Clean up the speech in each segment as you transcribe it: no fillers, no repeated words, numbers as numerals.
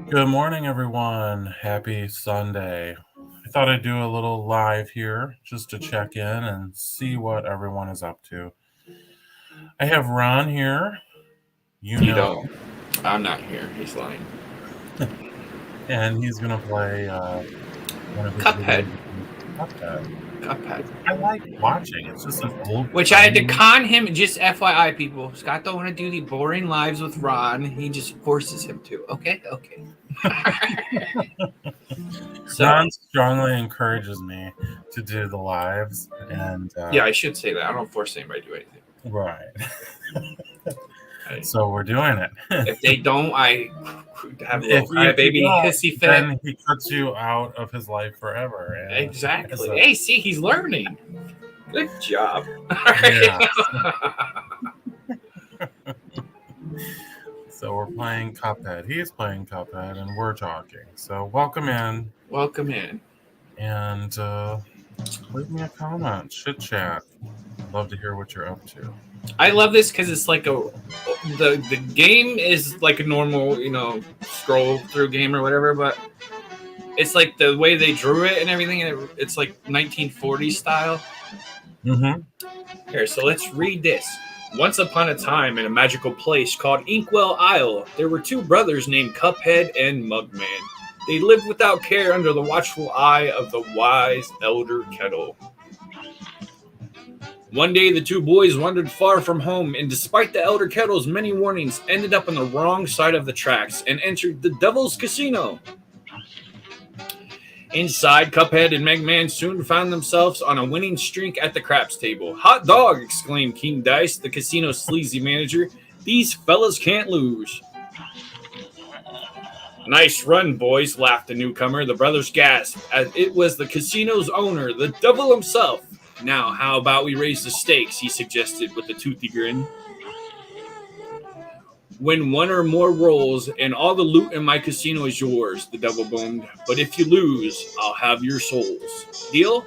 Good morning, everyone. Happy Sunday. I thought I'd do a little live here just to check in and see what everyone is up to. I have Ron here, You don't. I'm not here. He's lying. and he's going to play one of his Cuphead. video games, Cuphead. Cuphead. I like watching. It's just an old. Which I had to con him, just FYI, people. Scott don't want to do the boring lives with Ron. He just forces him to. Okay? So, Ron strongly encourages me to do the lives, and yeah, I should say that. I don't force anybody to do anything. Right. So we're doing it. If they don't, I have a little crybaby hissy fit. Then he cuts you out of his life forever. Exactly. Hey, see, he's learning. Good job. Yeah. So we're playing Cuphead. He's playing Cuphead, and we're talking. So welcome in. Welcome in. And leave me a comment. Chit chat. I'd love to hear what you're up to. I love this because it's like the game is like a normal, scroll through game or whatever, but it's like the way they drew it and everything. It's like 1940s style. Mm-hmm. Here, so let's read this. Once upon a time, in a magical place called Inkwell Isle, there were two brothers named Cuphead and Mugman. They lived without care under the watchful eye of the wise Elder Kettle. One day, the two boys wandered far from home, and despite the Elder Kettle's many warnings, ended up on the wrong side of the tracks and entered the Devil's Casino. Inside, Cuphead and Mugman soon found themselves on a winning streak at the craps table. "Hot dog!" exclaimed King Dice, the casino's sleazy manager. "These fellas can't lose." "Nice run, boys," laughed the newcomer. The brothers gasped, as it was the casino's owner, the devil himself. "Now, how about we raise the stakes?" he suggested with a toothy grin. "Win one or more rolls, and all the loot in my casino is yours," the devil boomed. "But if you lose, I'll have your souls. Deal?"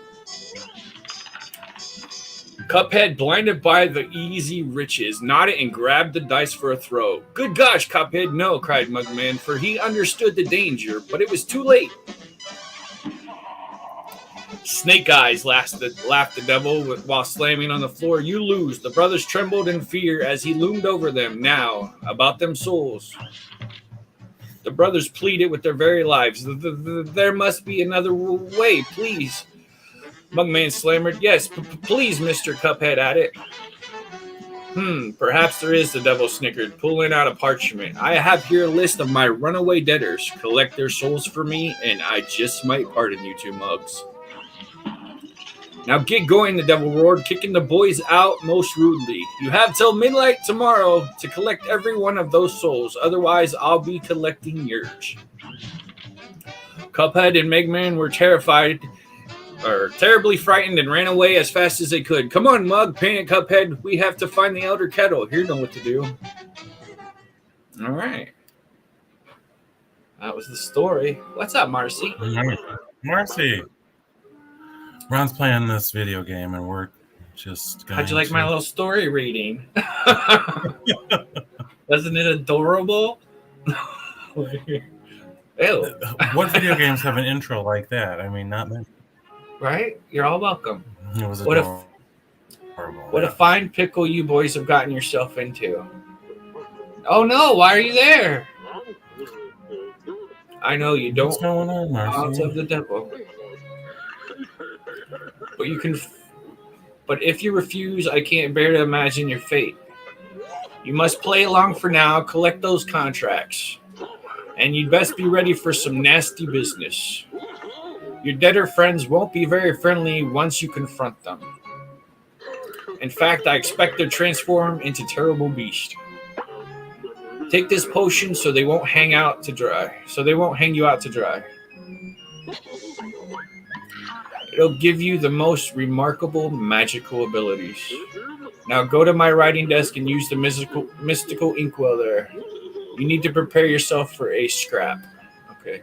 Cuphead, blinded by the easy riches, nodded and grabbed the dice for a throw. "Good gosh, Cuphead, no," cried Mugman, for he understood the danger, but it was too late. "Snake eyes," laughed the devil while slamming on the floor. "You lose." The brothers trembled in fear as he loomed over them. "Now, about them souls." The brothers pleaded with their very lives. "There must be another way, please." Mugman slammered. "Yes, please, Mr. Cuphead added. Perhaps there is," the devil snickered, pulling out a parchment. "I have here a list of my runaway debtors. Collect their souls for me, and I just might pardon you two mugs." "Now get going," the devil roared, kicking the boys out most rudely. "You have till midnight tomorrow to collect every one of those souls. Otherwise, I'll be collecting yours." Cuphead and Mugman were terribly frightened and ran away as fast as they could. "Come on, Mug," panicked Cuphead. "We have to find the Elder Kettle. You know what to do." All right. That was the story. What's up, Marcy? Marcy. Ron's playing this video game, and we're just going How'd you like my little story reading? Wasn't it adorable? Ew. What video games have an intro like that? I mean, not many. Right? You're all welcome. It was adorable. What a fine pickle you boys have gotten yourself into. Oh no, why are you there? I know you don't. What's going on, Marcy? Of the devil. But if you refuse, I can't bear to imagine your fate. You must play along for now, collect those contracts. And you'd best be ready for some nasty business. Your debtor friends won't be very friendly once you confront them. In fact, I expect they'll transform into terrible beasts. Take this potion so they won't hang you out to dry. It'll give you the most remarkable magical abilities. Now go to my writing desk and use the mystical inkwell there. You need to prepare yourself for a scrap. Okay.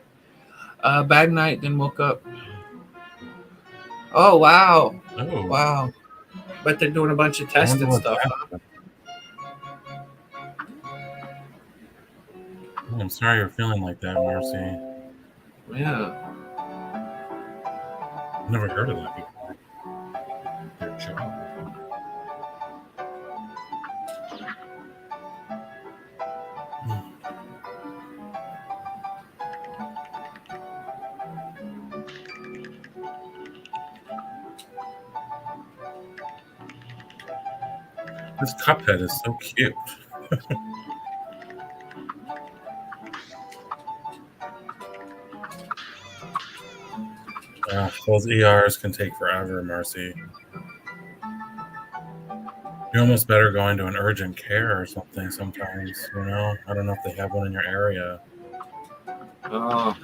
Bad night, then woke up. Oh, wow. Oh. Wow. Bet they're doing a bunch of tests and stuff. I'm sorry you're feeling like that, Marcy. Yeah. I've never heard of that before. Your jaw. This Cuphead is so cute. Those ERs can take forever, Marcy. You're almost better going to an urgent care or something sometimes, you know? I don't know if they have one in your area. Oh.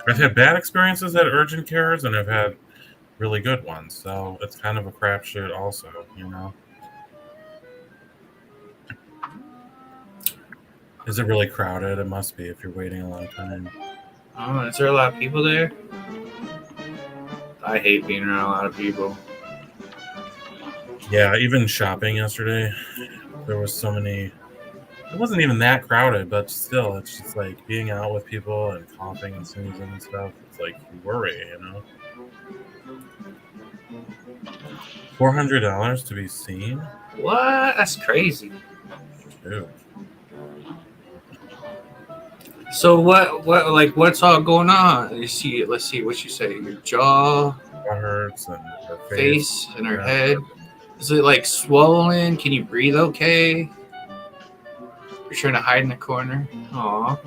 I've had bad experiences at urgent cares and I've had really good ones, so it's kind of a crapshoot also, you know? Is it really crowded? It must be if you're waiting a long time. Oh, is there a lot of people there? I hate being around a lot of people. Yeah, even shopping yesterday, there was so many. It wasn't even that crowded, but still, it's just like being out with people and coughing and sneezing and stuff. It's like you worry, you know. $400 to be seen? What? That's crazy. Dude. So what's all going on? You see, let's see what you say. Your jaw, It hurts and her face, and her Yeah. head. Is it like swollen? Can you breathe okay? You're trying to hide in the corner. Aw.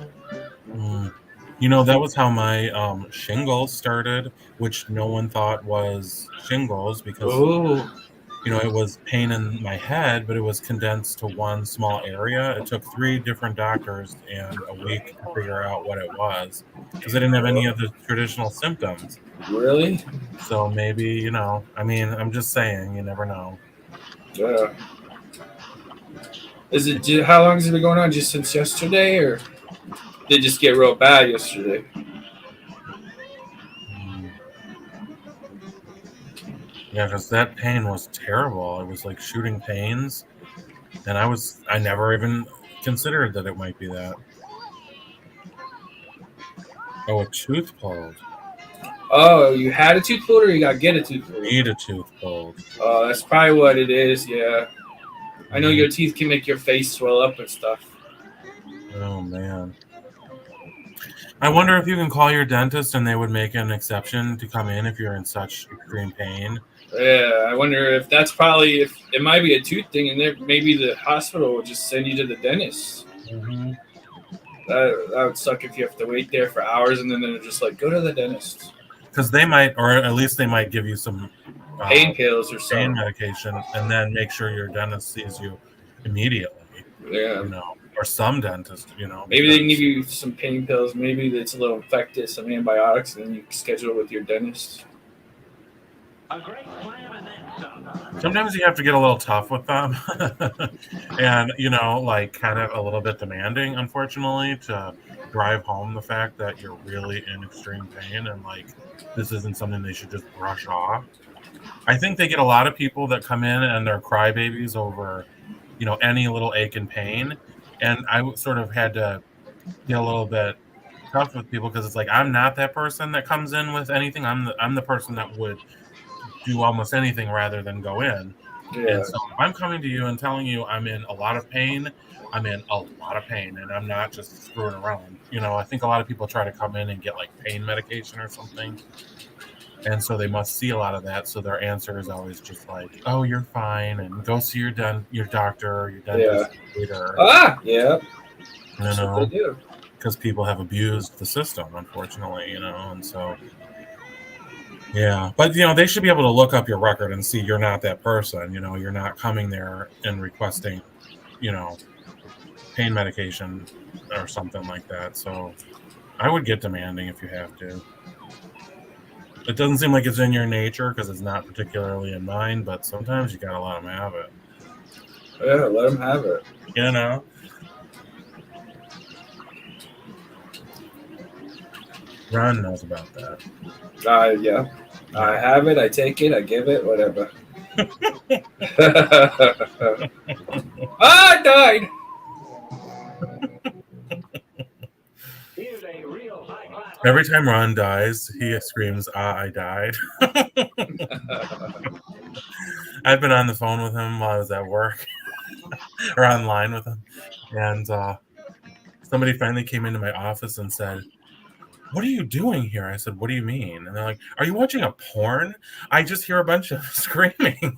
You know, that was how my shingles started, which no one thought was shingles because, Oh. you know, it was pain in my head, but it was condensed to one small area. It took 3 different doctors and a week to figure out what it was because I didn't have any of the traditional symptoms. Really? So maybe, you know, I mean, I'm just saying, you never know. Yeah. How long has it been going on? Just since yesterday, or did it just get real bad yesterday? Yeah, because that pain was terrible. It was like shooting pains, and I never even considered that it might be that. Oh, a tooth pulled. Oh, you had a tooth pulled, or you got to get a tooth pulled? Need a tooth pulled. Oh, that's probably what it is. Yeah. I know your teeth can make your face swell up and stuff. Oh man. I wonder if you can call your dentist and they would make an exception to come in if you're in such extreme pain. Yeah, I wonder if that's probably if it might be a tooth thing, and there maybe the hospital will just send you to the dentist. Mm-hmm. That would suck if you have to wait there for hours, and then they're just like, go to the dentist. Because they might, or at least they might give you some Pain pills or pain something. medication, and then make sure your dentist sees you immediately. Yeah. You know, or some dentist. You know, Maybe they can give you some pain pills. Maybe it's a little infected, some antibiotics, and then you can schedule it with your dentist. Sometimes you have to get a little tough with them and, you know, like kind of a little bit demanding, unfortunately, to drive home the fact that you're really in extreme pain and like this isn't something they should just brush off. I think they get a lot of people that come in and they're crybabies over, you know, any little ache and pain. And I sort of had to get a little bit tough with people because it's like I'm not that person that comes in with anything. I'm the person that would do almost anything rather than go in. Yeah. And so if I'm coming to you and telling you I'm in a lot of pain, I'm in a lot of pain and I'm not just screwing around. You know, I think a lot of people try to come in and get like pain medication or something. And so they must see a lot of that. So their answer is always just like, oh, you're fine. And go see your doctor or your dentist later. Yeah. You That's what know, they do. because people have abused the system, unfortunately, you know, and so yeah, but you know, they should be able to look up your record and see you're not that person. You know, you're not coming there and requesting, you know, pain medication or something like that. So I would get demanding if you have to. It doesn't seem like it's in your nature because it's not particularly in mine, but sometimes you gotta let them have it. Yeah, let them have it. You know? Ron knows about that. Yeah. I have it, I take it, I give it, whatever. I died. Every time Ron dies, he screams, "Ah, I died." I've been on the phone with him while I was at work, or online with him, and somebody finally came into my office and said, "What are you doing here?" I said, "What do you mean?" And they're like, "Are you watching a porn? I just hear a bunch of screaming."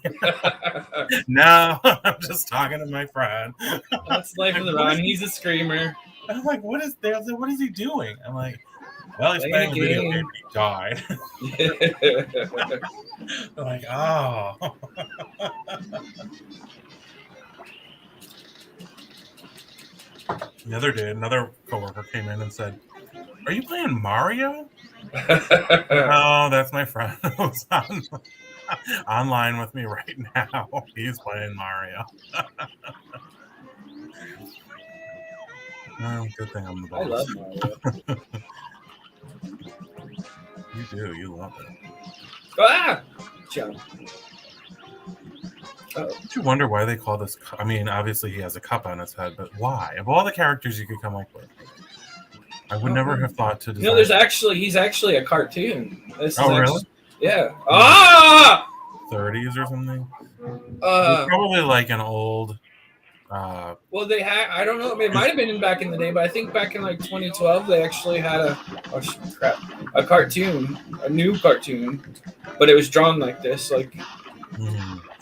No, I'm just talking to my friend. That's life of the Ron. He's a screamer. I'm like, "What is there? What is he doing?" I'm like, "Well, he's Playing playing a a video game." game. He died." They're like, "Oh." The other day, another coworker came in and said, "Are you playing Mario?" No, that's my friend who's online with me right now. He's playing Mario. Well, good thing I'm the I love boss. Mario. You do. You love it. Ah! Jump. Don't you wonder why they call this? I mean, obviously he has a cup on his head, but why? Of all the characters you could come up with, I would never have thought to design. You know, he's actually a cartoon. Really? Yeah. Ah! 30s or something. Uh, It's probably like an old. well, they had. I don't know. It might have been back in the day, but I think back in like 2012, they actually had a cartoon, a new cartoon, but it was drawn like this. Like,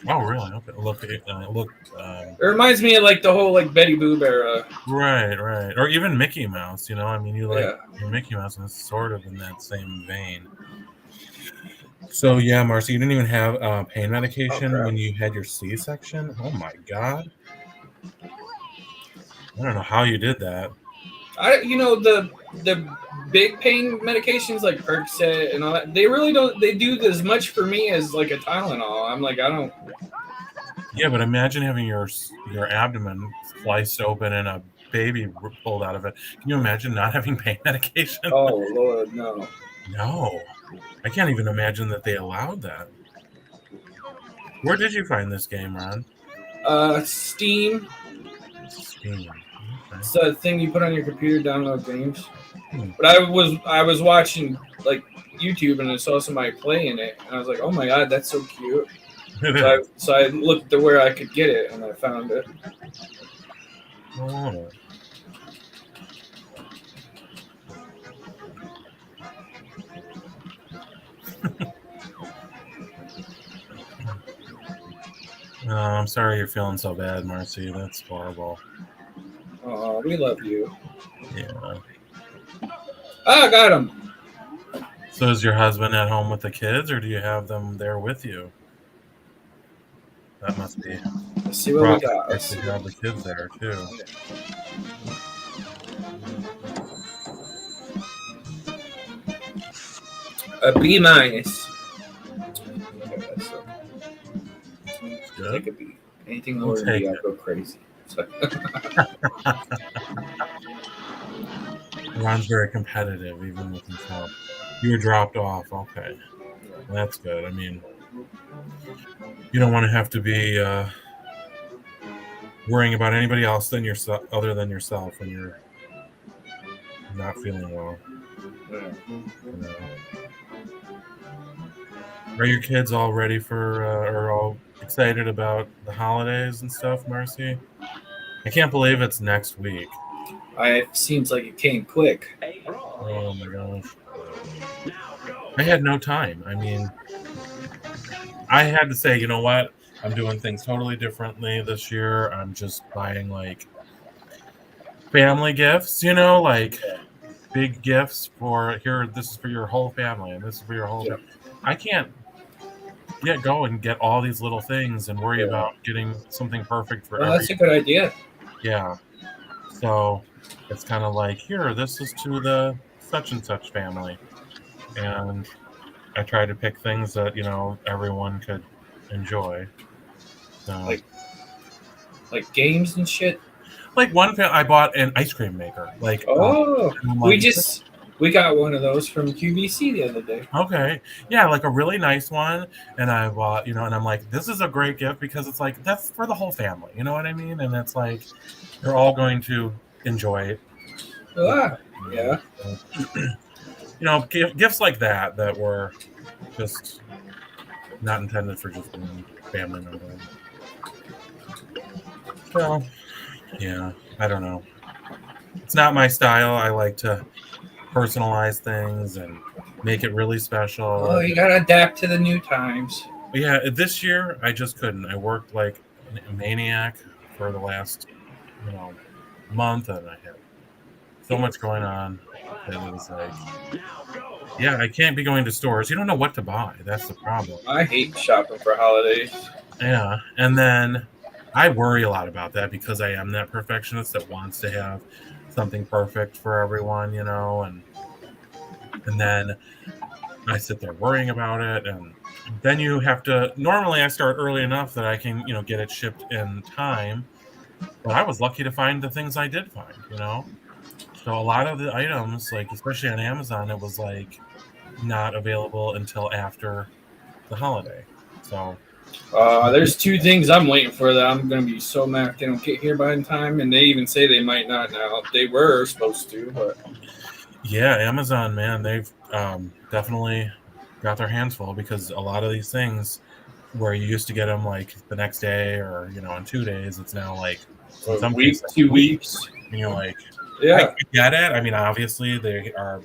Oh, really? Okay. Look. it reminds me of like the whole like Betty Boop era. Right. Or even Mickey Mouse. You know, I mean, you like Yeah. Mickey Mouse, and it's sort of in that same vein. So yeah, Marcy, you didn't even have pain medication when you had your C-section. Oh my God! I don't know how you did that. The big pain medications like Percocet and all that, they really don't. They do as much for me as like a Tylenol. I'm like, I don't. Yeah, but imagine having your abdomen sliced open and a baby pulled out of it. Can you imagine not having pain medication? Oh Lord, no. No, I can't even imagine that they allowed that. Where did you find this game, Ron? Steam. Steam. Okay. It's a thing you put on your computer to download games. But I was watching like YouTube and I saw somebody playing it and I was like, oh my God, that's so cute. So I looked to where I could get it and I found it. Oh. I'm sorry you're feeling so bad, Marcy. That's horrible. Oh, we love you. Yeah. I got him. So is your husband at home with the kids, or do you have them there with you? That must be. Let's see what we got. Let's have the kids there too. A B minus. Take a B. Anything lower than B, I'll go crazy. Ron's very competitive, even with himself. You were dropped off. Okay, that's good. I mean, you don't want to have to be worrying about anybody else than yourself, other than yourself, when you're not feeling well. You know. Are your kids all ready for, or all excited about the holidays and stuff, Marcy? I can't believe it's next week. It seems like it came quick. Oh my gosh. I had no time. I mean, I had to say, you know what? I'm doing things totally differently this year. I'm just buying like family gifts, like big gifts for here. This is for your whole family, and this is for your whole. Yeah. I can't go and get all these little things and worry about getting something perfect for everyone. That's a good idea. Yeah. So it's kind of like, here, this is to the such and such family. And I try to pick things that, everyone could enjoy. So, like games and shit? Like I bought an ice cream maker. Like, we just We got one of those from QVC the other day. Okay. Yeah, like a really nice one. And I bought, and I'm like, this is a great gift because it's like, that's for the whole family. You know what I mean? And it's like, they're all going to enjoy it. Yeah. Gifts like that were just not intended for just one family member. So, yeah, I don't know. It's not my style. I like to personalize things and make it really special. Oh, you gotta adapt to the new times. But yeah, this year I just couldn't. I worked like a maniac for the last, month, and I had so much going on that it was like, yeah, I can't be going to stores. You don't know what to buy. That's the problem. I hate shopping for holidays. Yeah, and then I worry a lot about that because I am that perfectionist that wants to have something perfect for everyone, and then I sit there worrying about it, and then you have to. Normally, I start early enough that I can, get it shipped in time. But I was lucky to find the things I did find, So a lot of the items, like especially on Amazon, it was like not available until after the holiday. So there's two things I'm waiting for that I'm gonna be so mad if they don't get here by the time, and they even say they might not now. They were supposed to, but yeah, Amazon, man, they've definitely got their hands full because a lot of these things where you used to get them like the next day or in 2 days, it's now like a week, 2 weeks. And you're like, yeah, I get it. I mean, obviously they are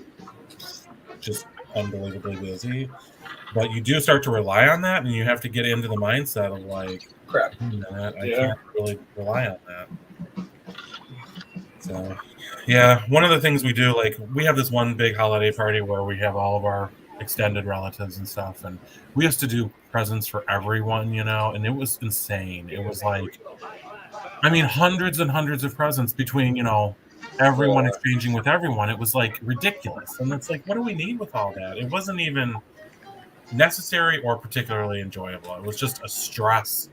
just unbelievably busy, but you do start to rely on that, and you have to get into the mindset of like, crap, I can't really rely on that. So, yeah, one of the things we do, like, we have this one big holiday party where we have all of our extended relatives and stuff, and we used to do presents for everyone, and it was insane. It was like, I mean, hundreds and hundreds of presents between, everyone exchanging with everyone. It was like ridiculous. And it's like, what do we need with all that? It wasn't even necessary or particularly enjoyable. It was just a stress.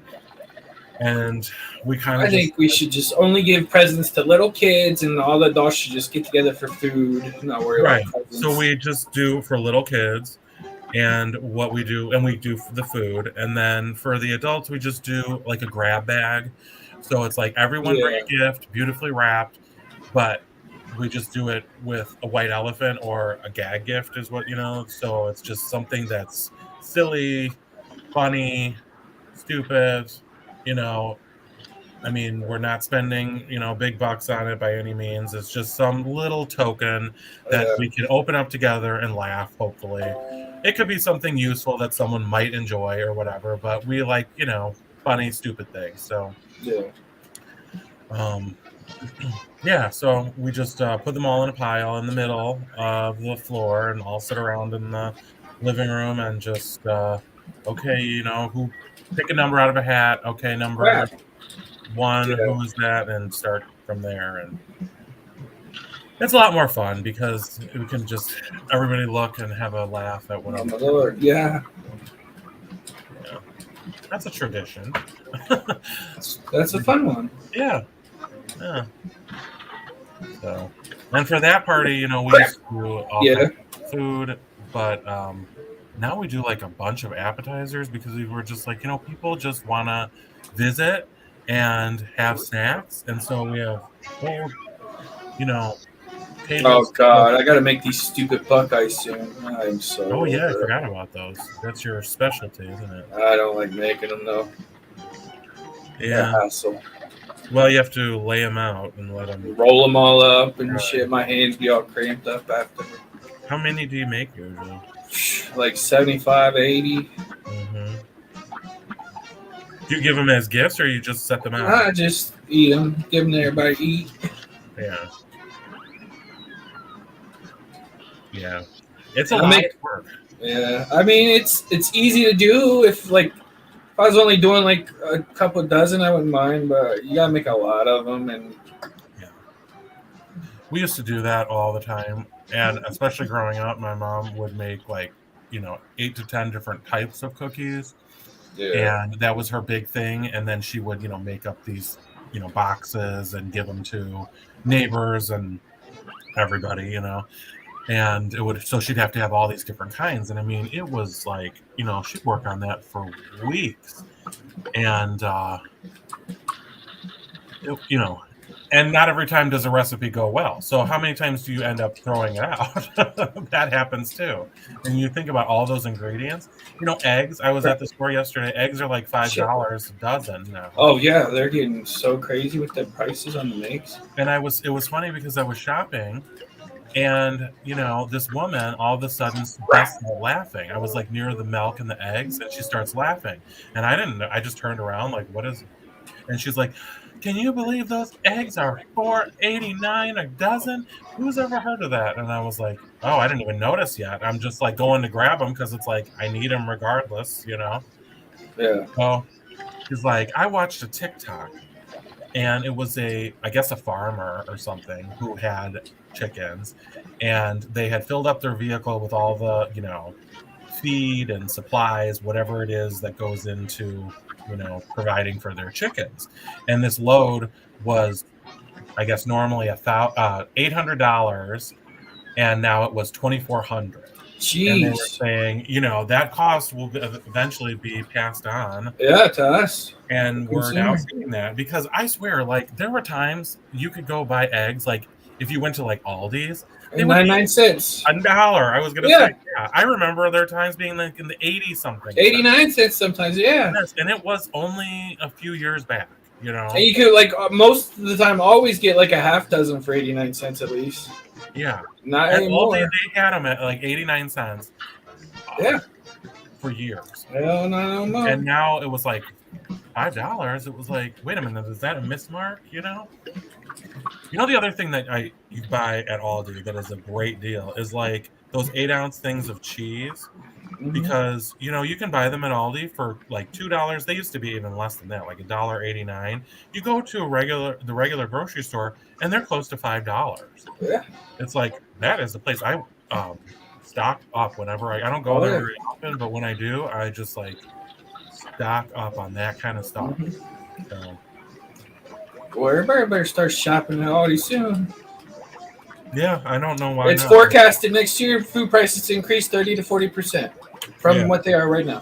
And we I think we should just only give presents to little kids, and all the adults should just get together for food, not worry about presents. So we just do for little kids, and what we do, and we do the food, and then for the adults, we just do like a grab bag. So it's like everyone bring a gift, beautifully wrapped, but we just do it with a white elephant or a gag gift is what, so it's just something that's silly, funny, stupid, I mean, we're not spending, big bucks on it by any means. It's just some little token that we can open up together and laugh, hopefully. It could be something useful that someone might enjoy or whatever, but we like, funny, stupid things. So, yeah, so we just put them all in a pile in the middle of the floor and all sit around in the living room and just, okay, who pick a number out of a hat. Okay, number one, who is that? And start from there. And it's a lot more fun because we can just everybody look and have a laugh at whatever. Oh my Lord, yeah. That's a tradition. That's a fun one. Yeah. So, and for that party, we used to do all kinds of food, but now we do like a bunch of appetizers because we were just like, people just want to visit and have snacks, and so we have whole, Oh God, I gotta make these stupid Buckeyes soon. I'm so. Oh yeah, I forgot about those. That's your specialty, isn't it? I don't like making them though. Yeah. Hassle. Well, you have to lay them out and let them roll them all up and shit. My hands be all cramped up after. How many do you make usually? Like 75, 80. Mm-hmm. Do you give them as gifts or you just set them out? I just eat them. Give them to everybody to eat. Yeah. Yeah. It's a lot of work. Yeah. I mean, it's easy to do if I was only doing like a couple dozen, I wouldn't mind, but you gotta make a lot of them. And we used to do that all the time, and especially growing up, my mom would make 8 to 10 different types of cookies, and that was her big thing. And then she would make up these boxes and give them to neighbors and everybody, and so she'd have to have all these different kinds. And I mean, it was like, she'd work on that for weeks, and and not every time does a recipe go well. So how many times do you end up throwing it out? That happens too. And you think about all those ingredients. Eggs. I was at the store yesterday. Eggs are like $5 a dozen now. Oh yeah, they're getting so crazy with the prices on the makes. And it was funny because I was shopping, and this woman all of a sudden starts laughing. I was like near the milk and the eggs, and she starts laughing. And I didn't know. I just turned around like, what is it? And she's like, can you believe those eggs are $4.89 a dozen? Who's ever heard of that? And I was like, oh, I didn't even notice yet. I'm just like going to grab them because it's like I need them regardless, Yeah. So she's like, I watched a TikTok, and it was I guess a farmer or something who had chickens, and they had filled up their vehicle with all the, feed and supplies, whatever it is that goes into providing for their chickens. And this load was, I guess, normally $800, and now it was $2,400. Jeez. And they were saying, that cost will eventually be passed on. Yeah, to us. And we're now seeing that, because I swear, like, there were times you could go buy eggs, like if you went to like Aldi's, they 99 cents. $1. I was gonna say, yeah. I remember there times being like in the 80 something. 89 cents sometimes, yeah. Yes, and it was only a few years back, And you could like most of the time always get like a half dozen for 89 cents at least. Yeah. Not and anymore. They had them at like 89 cents. Yeah. For years. Hell no. And now it was like $5. It was like, wait a minute, is that a mismark? The other thing that you buy at Aldi that is a great deal is like those 8-ounce things of cheese, because you can buy them at Aldi for like $2. They used to be even less than that, like $1.89. You go to the regular grocery store, and they're close to $5. Yeah, it's like that is the place I stock up whenever I don't go there very often, but when I do, I just like stock up on that kind of stuff. So. Well, everybody better start shopping at Aldi soon. Yeah, I don't know why. It's forecasted next year food prices to increase 30 to 40% from what they are right now.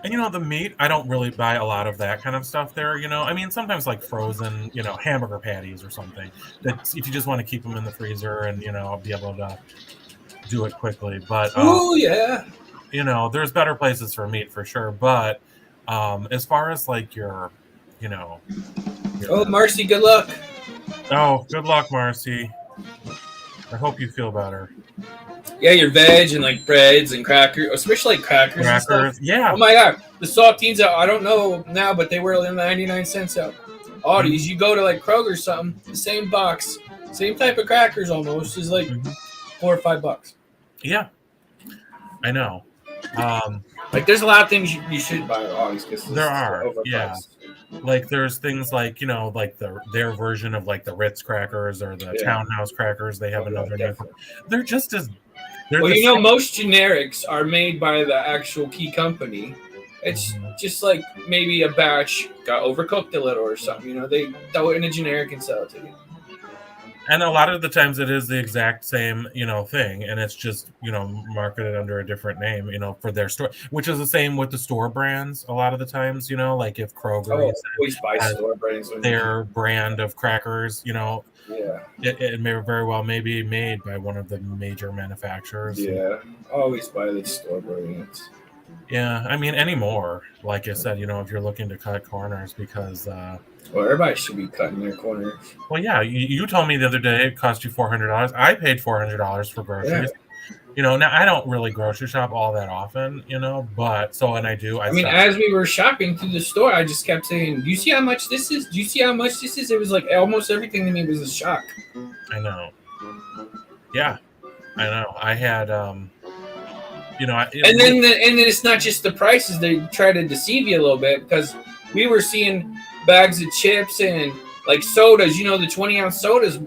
And the meat, I don't really buy a lot of that kind of stuff there. I mean, sometimes like frozen, hamburger patties or something. That if you just want to keep them in the freezer and be able to do it quickly. But there's better places for meat for sure. But as far as like your Marcy, good luck. Oh, good luck, Marcy. I hope you feel better. Yeah, your veg and like breads and crackers, especially like crackers and stuff. Yeah. Oh my God, the saltines out. I don't know now, but they were 99 cents out. Aldi's, you go to like Kroger or something, the same box, same type of crackers almost is like $4 or $5. Yeah, I know. Like there's a lot of things you should buy at Aldi's because there are. Yeah. Like there's things like like their version of like the Ritz crackers or the Townhouse crackers. They have another name. They're just as. Well, most generics are made by the actual key company. It's just like maybe a batch got overcooked a little or something. They throw it in a generic and sell it to you. And a lot of the times it is the exact same, thing, and it's just, marketed under a different name, for their store, which is the same with the store brands. A lot of the times, like if Kroger always buy store brands, their brand of crackers, it may very well may be made by one of the major manufacturers. Yeah, always buy the store brands. Yeah, I mean anymore. Like I said, if you're looking to cut corners, because. Well, everybody should be cutting their corners. Well, yeah, you told me the other day it cost you $400. I paid $400 for groceries. Yeah. Now I don't really grocery shop all that often, but I do. I mean, as we were shopping through the store, I just kept saying, "Do you see how much this is? Do you see how much this is?" It was like almost everything to me was a shock. I know. Yeah, I know. I had, and then it's not just the prices; they try to deceive you a little bit because we were seeing bags of chips and like sodas, the 20-ounce sodas,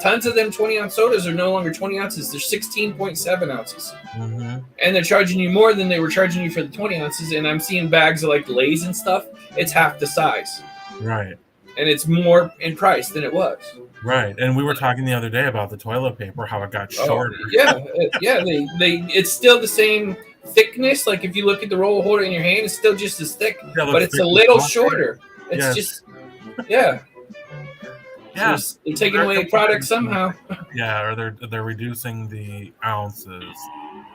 tons of them 20-ounce sodas are no longer 20 ounces. They're 16.7 ounces. And they're charging you more than they were charging you for the 20 ounces. And I'm seeing bags of like Lay's and stuff. It's half the size. Right. And it's more in price than it was. Right. And we were talking the other day about the toilet paper, how it got Oh, shorter. yeah, they it's still the same thickness. Like if you look at the roll holder in your hand, it's still just as thick, Yeah, but looks it's a thick and little fluffy. shorter. It's Yes. just, yeah. Yeah. So they're taking away product somehow. Yeah, or they're reducing the ounces.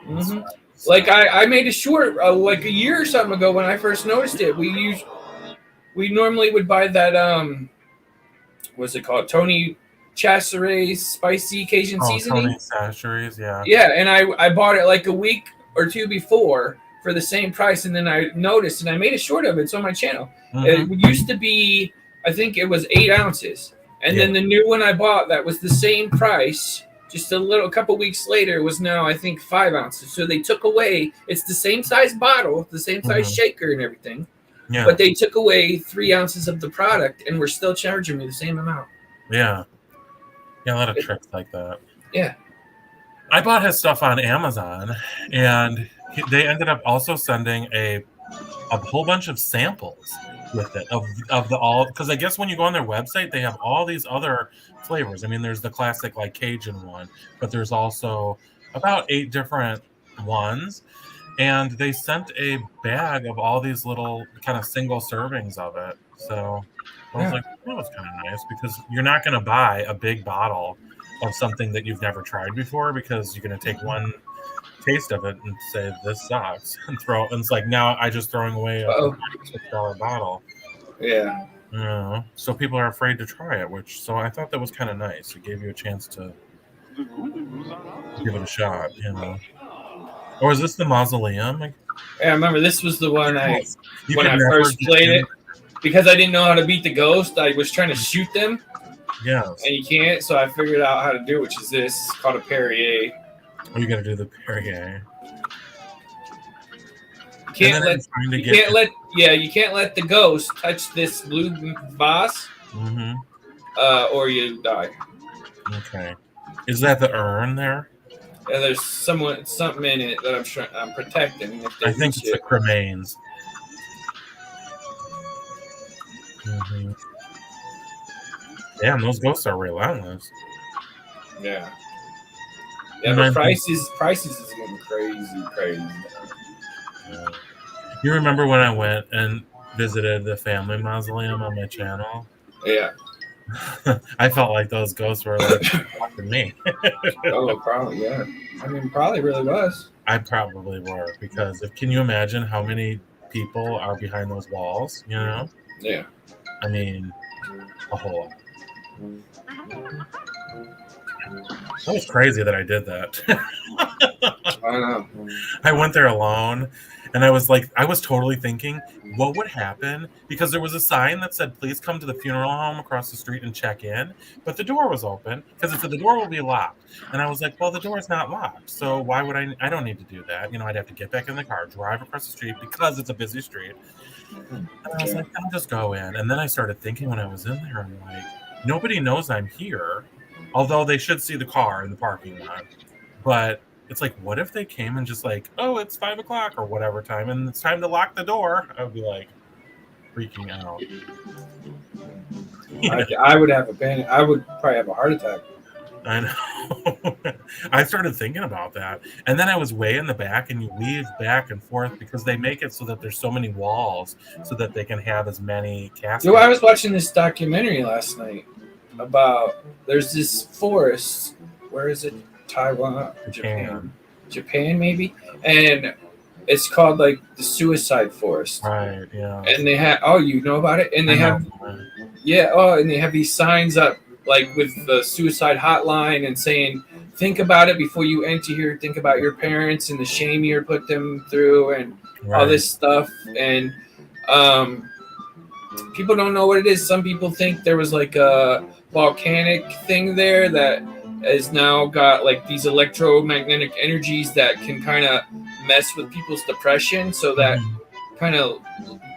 Hmm. Like I made a short like a year or something ago when I first noticed it. We normally would buy that what's it called? Tony Chasseret's spicy Cajun seasoning. Tony Chachere's, yeah. Yeah, and I bought it like a week or two before for the same price, and then I noticed and I made a short of it. It's on my channel. Mhm. It used to be, I think it was 8 ounces, and then the new one I bought that was the same price. Just a couple weeks later was now I think 5 ounces. So they took away. It's the same size bottle, the same size shaker and everything. Yeah. But they took away 3 ounces of the product, and we're still charging me the same amount. Yeah. Yeah, a lot of tricks like that. Yeah. I bought his stuff on Amazon, and they ended up also sending a whole bunch of samples with it of the all, because I guess when you go on their website, they have all these other flavors. I mean, there's the classic like Cajun one, but there's also about 8 different ones. And they sent a bag of all these little kind of single servings of it. So I was like, that was kind of nice, because you're not going to buy a big bottle of something that you've never tried before, because you're going to take one taste of it and say this sucks and throw. And it's like, now I just throwing away a $6 bottle. Yeah. You know, so people are afraid to try it, so I thought that was kind of nice. It gave you a chance to give it a shot, you know. Or is this the Mausoleum? Yeah, I remember this was the one when I never first get played in. it. Because I didn't know how to beat the ghost, I was trying to shoot them, Yes. and you can't. So I figured out how to do it, which is this. It's called a Perrier. Oh, you got to do the Perrier. You can't let the ghost touch this blue vase, or you die. Okay. Is that the urn there? And there's something in it that I'm protecting. If they I think reach it's the cremains. Damn, those ghosts are relentless. Yeah. Yeah, but prices is getting crazy. Yeah. You remember when I went and visited the family mausoleum on my channel? Yeah. I felt like those ghosts were like talking me. Oh, probably, yeah. I mean, probably really was. I probably were, because can you imagine how many people are behind those walls, you know? Yeah. I mean, a whole lot. That was crazy that I did that. I know. I went there alone, and I was totally thinking, what would happen? Because there was a sign that said, please come to the funeral home across the street and check in. But the door was open, because it said the door will be locked. And I was like, well, the door's not locked. So why would I don't need to do that. You know, I'd have to get back in the car, drive across the street, because it's a busy street. And I was like, I'll just go in. And then I started thinking when I was in there, I'm like, nobody knows I'm here. Although they should see the car in the parking lot. But it's like, what if they came and just like, oh, it's 5 o'clock or whatever time, and it's time to lock the door? I would be like freaking out. I would have a panic. I would probably have a heart attack. I know. I started thinking about that. And then I was way in the back, and you weave back and forth because they make it so that there's so many walls so that they can have as many caskets. Dude, I was watching this documentary last night about there's this forest. Where is it? Taiwan? Japan maybe? And it's called like the suicide forest. Right, yeah. And they have, you know about it? And they have, and they have these signs up like with the suicide hotline and saying, think about it before you enter here. Think about your parents and the shame you put them through and all this stuff. And people don't know what it is. Some people think there was like a volcanic thing there that has now got like these electromagnetic energies that can kind of mess with people's depression, so that kind of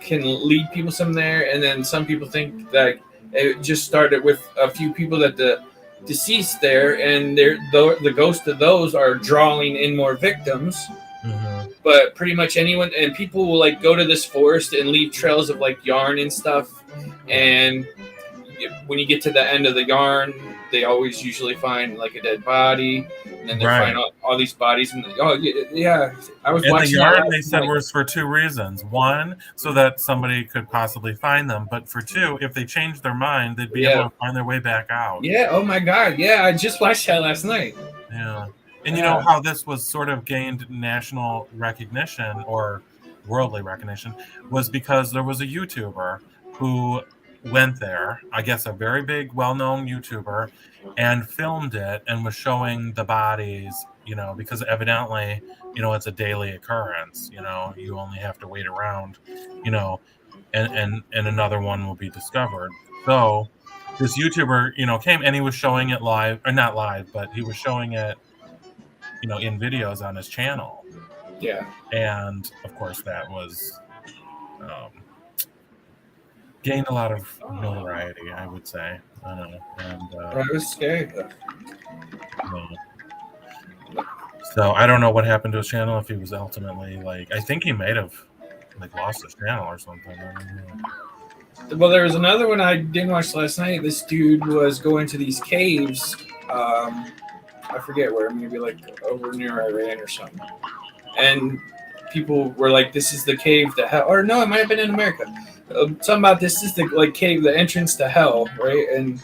can lead people some there. And then some people think that it just started with a few people that the deceased there, and the ghost of those are drawing in more victims. But pretty much anyone, and people will like go to this forest and leave trails of like yarn and stuff, and when you get to the end of the yarn, they always usually find like a dead body, and then they Right. find all these bodies. And yeah, I was And the watching that yarn last they said night. was for two reasons. One, so that somebody could possibly find them, but for two, if they changed their mind, they'd be able to find their way back out. Yeah. Oh my God. Yeah, I just watched that last night. Yeah. And you know how this was sort of gained national recognition or worldly recognition was because there was a YouTuber who went there, I guess a very big, well-known YouTuber, and filmed it and was showing the bodies, you know, because evidently, you know, it's a daily occurrence, you know, you only have to wait around, you know, and another one will be discovered. So this YouTuber, you know, came and he was showing it live, or not live, but he was showing it, you know, in videos on his channel. Yeah. And of course that was gained a lot of notoriety, I would say. And it was scary. So I don't know what happened to his channel, if he was ultimately like, I think he might have like lost his channel or something. I don't know. Well, there was another one I didn't watch last night. This dude was going to these caves. I forget where, maybe like over near Iran or something. And people were like, "This is the cave to hell," or no, it might have been in America. Something about this is the like cave, the entrance to hell, right? And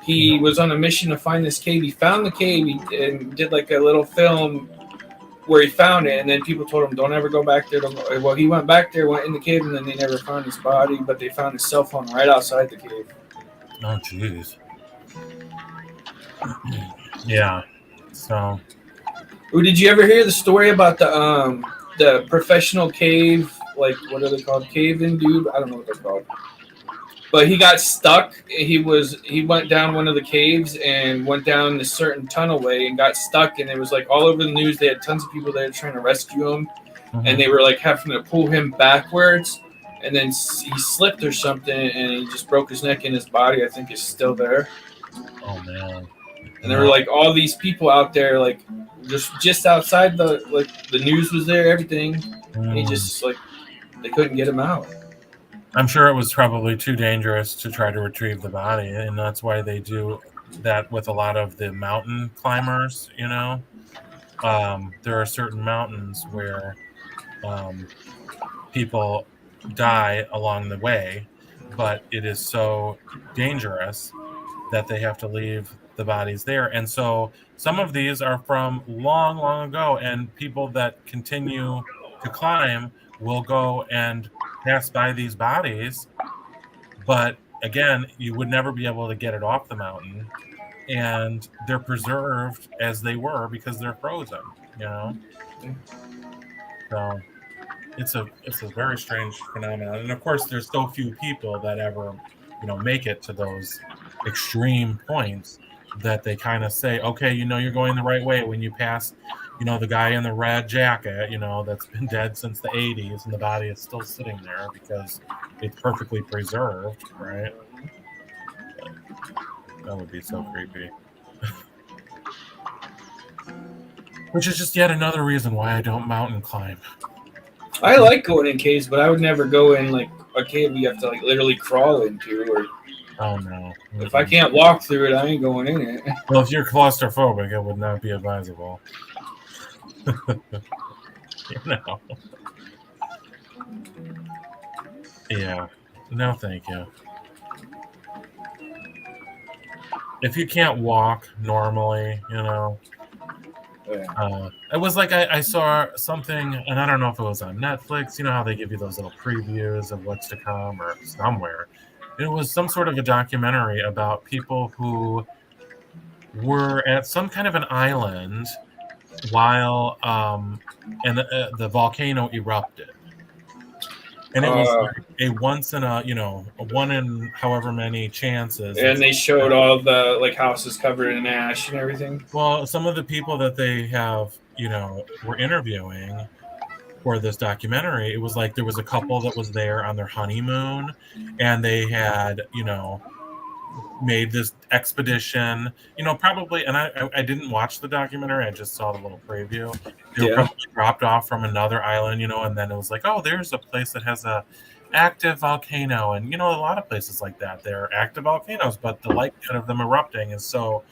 he was on a mission to find this cave. He found the cave and did like a little film where he found it, and then people told him, "Don't ever go back there." Well, he went back there, went in the cave, and then they never found his body, but they found his cell phone right outside the cave. Oh, jeez. Yeah. So. Ooh, did you ever hear the story about the professional cave? Like, what are they called? Cave-in dude? I don't know what they're called. But he got stuck. He went down one of the caves and went down this certain tunnelway and got stuck. And it was like all over the news. They had tons of people there trying to rescue him, and they were like having to pull him backwards. And then he slipped or something, and he just broke his neck, and his body, I think, is still there. Oh man! And there were like all these people out there, like just outside the news was there, everything. And he just like they couldn't get him out. I'm sure it was probably too dangerous to try to retrieve the body, and that's why they do that with a lot of the mountain climbers. You know, there are certain mountains where people die along the way, but it is so dangerous that they have to leave the bodies there. And so some of these are from long, long ago, and people that continue to climb will go and pass by these bodies, but again, you would never be able to get it off the mountain, and they're preserved as they were because they're frozen, you know. So it's a very strange phenomenon, and of course there's so few people that ever, you know, make it to those extreme points that they kind of say, okay, you know, you're going the right way when you pass, you know, the guy in the red jacket, you know, that's been dead since the 80s, and the body is still sitting there because it's perfectly preserved, right? That would be so creepy. Which is just yet another reason why I don't mountain climb. I like going in caves, but I would never go in like a cave you have to like literally crawl into. Or oh no! If I can't walk through it, I ain't going in it. Well, if you're claustrophobic, it would not be advisable. You know. Yeah. No, thank you. If you can't walk normally, you know. It was like I saw something, and I don't know if it was on Netflix. You know how they give you those little previews of what's to come, or somewhere. It was some sort of a documentary about people who were at some kind of an island while and the volcano erupted, and it was like a once in a, you know, a one in however many chances. And they showed all the like houses covered in ash and everything. Well, some of the people that they have, you know, were interviewing for this documentary, it was like there was a couple that was there on their honeymoon, and they had, you know, made this expedition, probably, and I didn't watch the documentary, I just saw the little preview. They were Yeah. probably dropped off from another island, and then it was like, oh, there's a place that has a active volcano, and a lot of places like that, they're active volcanoes, but the likelihood of them erupting is so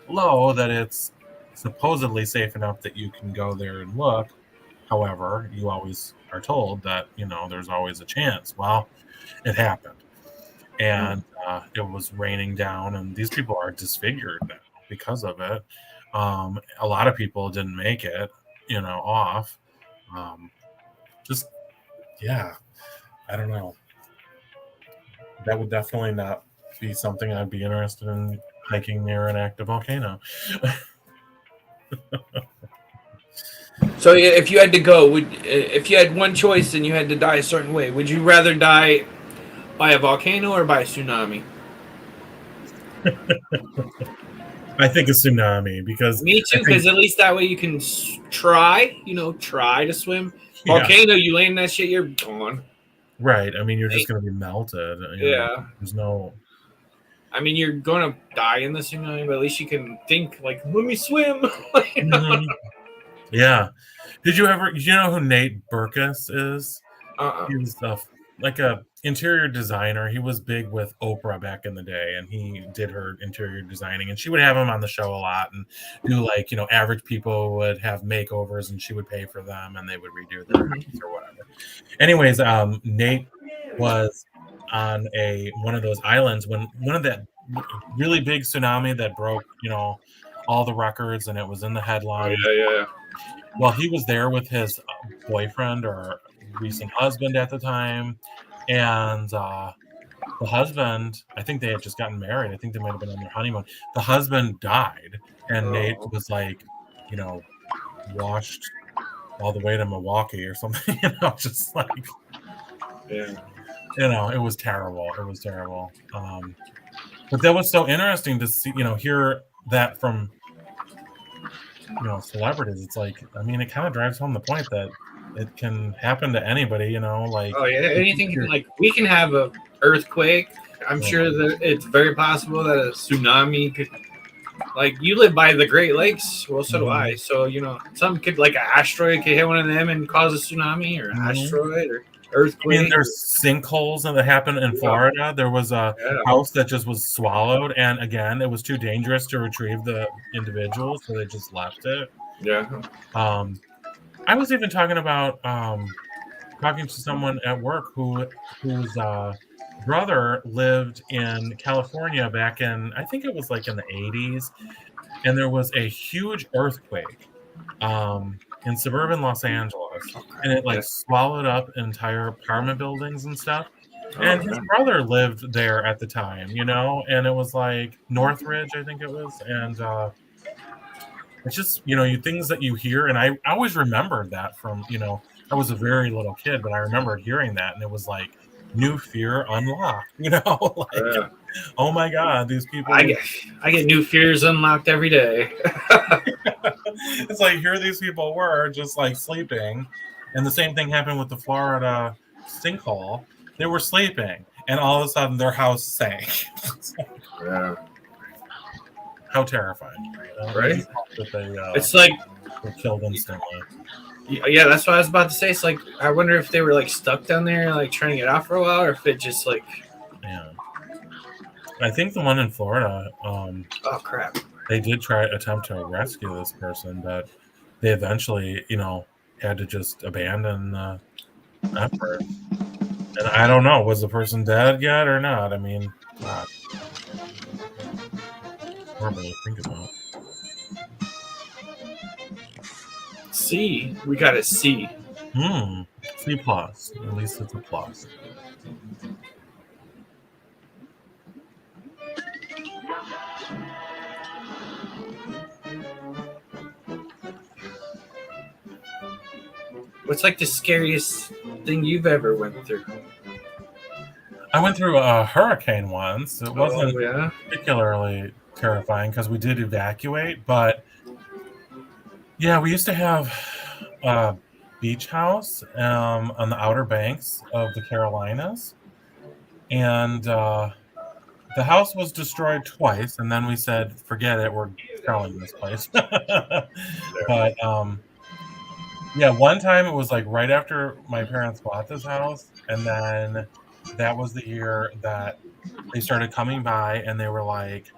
low that it's supposedly safe enough that you can go there and look. However, you always are told that, there's always a chance. Well, it happened. And it was raining down, and these people are disfigured now because of it. A lot of people didn't make it, off. Just, yeah, I don't know. That would definitely not be something I'd be interested in hiking near an active volcano. So if you had to go, if you had one choice and you had to die a certain way, would you rather die by a volcano or by a tsunami? I think a tsunami, because Me too, because at least that way you can try to swim. Yeah. Volcano, you land that shit, you're gone. Right. I mean, you're just going to be melted. Yeah. There's no. I mean, you're going to die in the tsunami, but at least you can think, like, let me swim. Mhm. Yeah. Do you know who Nate Berkus is? He was like a interior designer. He was big with Oprah back in the day, and he did her interior designing, and she would have him on the show a lot and do, like, average people would have makeovers and she would pay for them and they would redo their house or whatever. Anyways, Nate was on one of those islands when one of that really big tsunami that broke, all the records, and it was in the headlines. Yeah. Well, he was there with his boyfriend or recent husband at the time, and the husband, I think they had just gotten married. I think they might have been on their honeymoon. The husband died, and Nate was like, washed all the way to Milwaukee or something. Just like, Yeah. it was terrible. It was terrible. But that was so interesting to see, hear that from celebrities. It's like, I mean, it kind of drives home the point that it can happen to anybody, like, oh yeah, anything like we can have a earthquake. I'm sure that it's very possible that a tsunami could, like, you live by the Great Lakes, well, so do I. So some could, like, an asteroid could hit one of them and cause a tsunami, or an asteroid or earthquake. I mean, there's sinkholes that happened in Florida. There was a house that just was swallowed, and again, it was too dangerous to retrieve the individual, so they just left it. Yeah. I was even talking about talking to someone at work whose brother lived in California back in, I think it was like in the 80s, and there was a huge earthquake in suburban Los Angeles, and it swallowed up entire apartment buildings and stuff. And his brother lived there at the time, and it was like Northridge, I think it was, and it's just, things that you hear, and I always remembered that from, I was a very little kid, but I remembered hearing that, and it was like new fear unlocked, oh my God, these people. I get new fears unlocked every day. It's like, here these people were just like sleeping, and the same thing happened with the Florida sinkhole. They were sleeping, and all of a sudden their house sank. Yeah. How terrifying, right? That they, it's like were killed instantly. Yeah, that's what I was about to say. It's like, I wonder if they were like stuck down there, like trying to get out for a while, or if it just like. Yeah. I think the one in Florida. Oh crap! They did attempt to rescue this person, but they eventually, had to just abandon the effort. And I don't know, was the person dead yet or not? I mean, God. Horrible to think about. C. We got a C. C plus. At least it's a plus. What's like the scariest thing you've ever went through? I went through a hurricane once. It wasn't particularly terrifying because we did evacuate, but yeah, we used to have a beach house on the Outer Banks of the Carolinas, and the house was destroyed twice, and then we said, "Forget it, we're selling this place." But yeah, one time it was like right after my parents bought this house, and then that was the year that they started coming by, and they were like,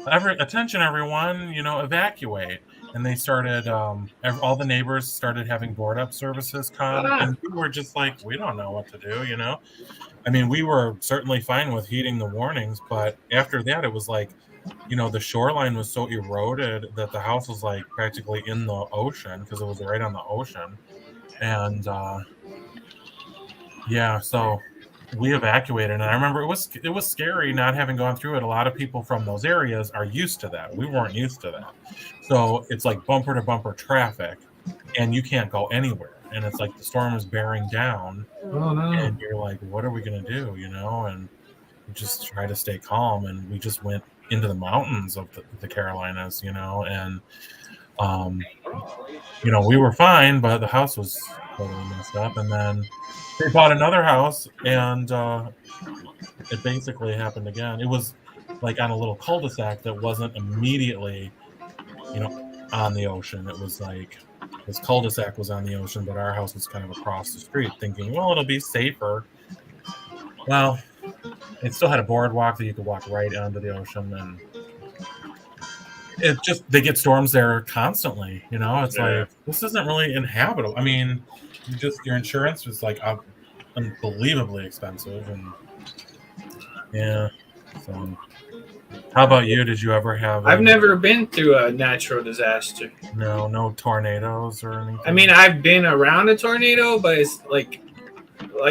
attention, everyone, evacuate." And they started, all the neighbors started having board up services come, Ah, and we were just like, we don't know what to do. I mean, we were certainly fine with heeding the warnings, but after that, it was like, the shoreline was so eroded that the house was like practically in the ocean because it was right on the ocean. And yeah, so we evacuated, and I remember it was scary not having gone through it. A lot of people from those areas are used to that. We weren't used to that. So it's like bumper to bumper traffic, and you can't go anywhere. And it's like the storm is bearing down, oh no. and you're like, what are we gonna do? And we just try to stay calm, and we just went into the mountains of the Carolinas, and we were fine, but the house was totally messed up. And then they bought another house, and it basically happened again. It was like on a little cul-de-sac that wasn't immediately, on the ocean. It was like this cul-de-sac was on the ocean, but our house was kind of across the street, thinking, well, it'll be safer. Well, it still had a boardwalk that you could walk right onto the ocean, and they get storms there constantly. It's like, this isn't really inhabitable. I mean, your insurance was like unbelievably expensive, and yeah. So, how about you? Did you ever have? I've never been through a natural disaster. No tornadoes or anything. I mean, I've been around a tornado, but it's like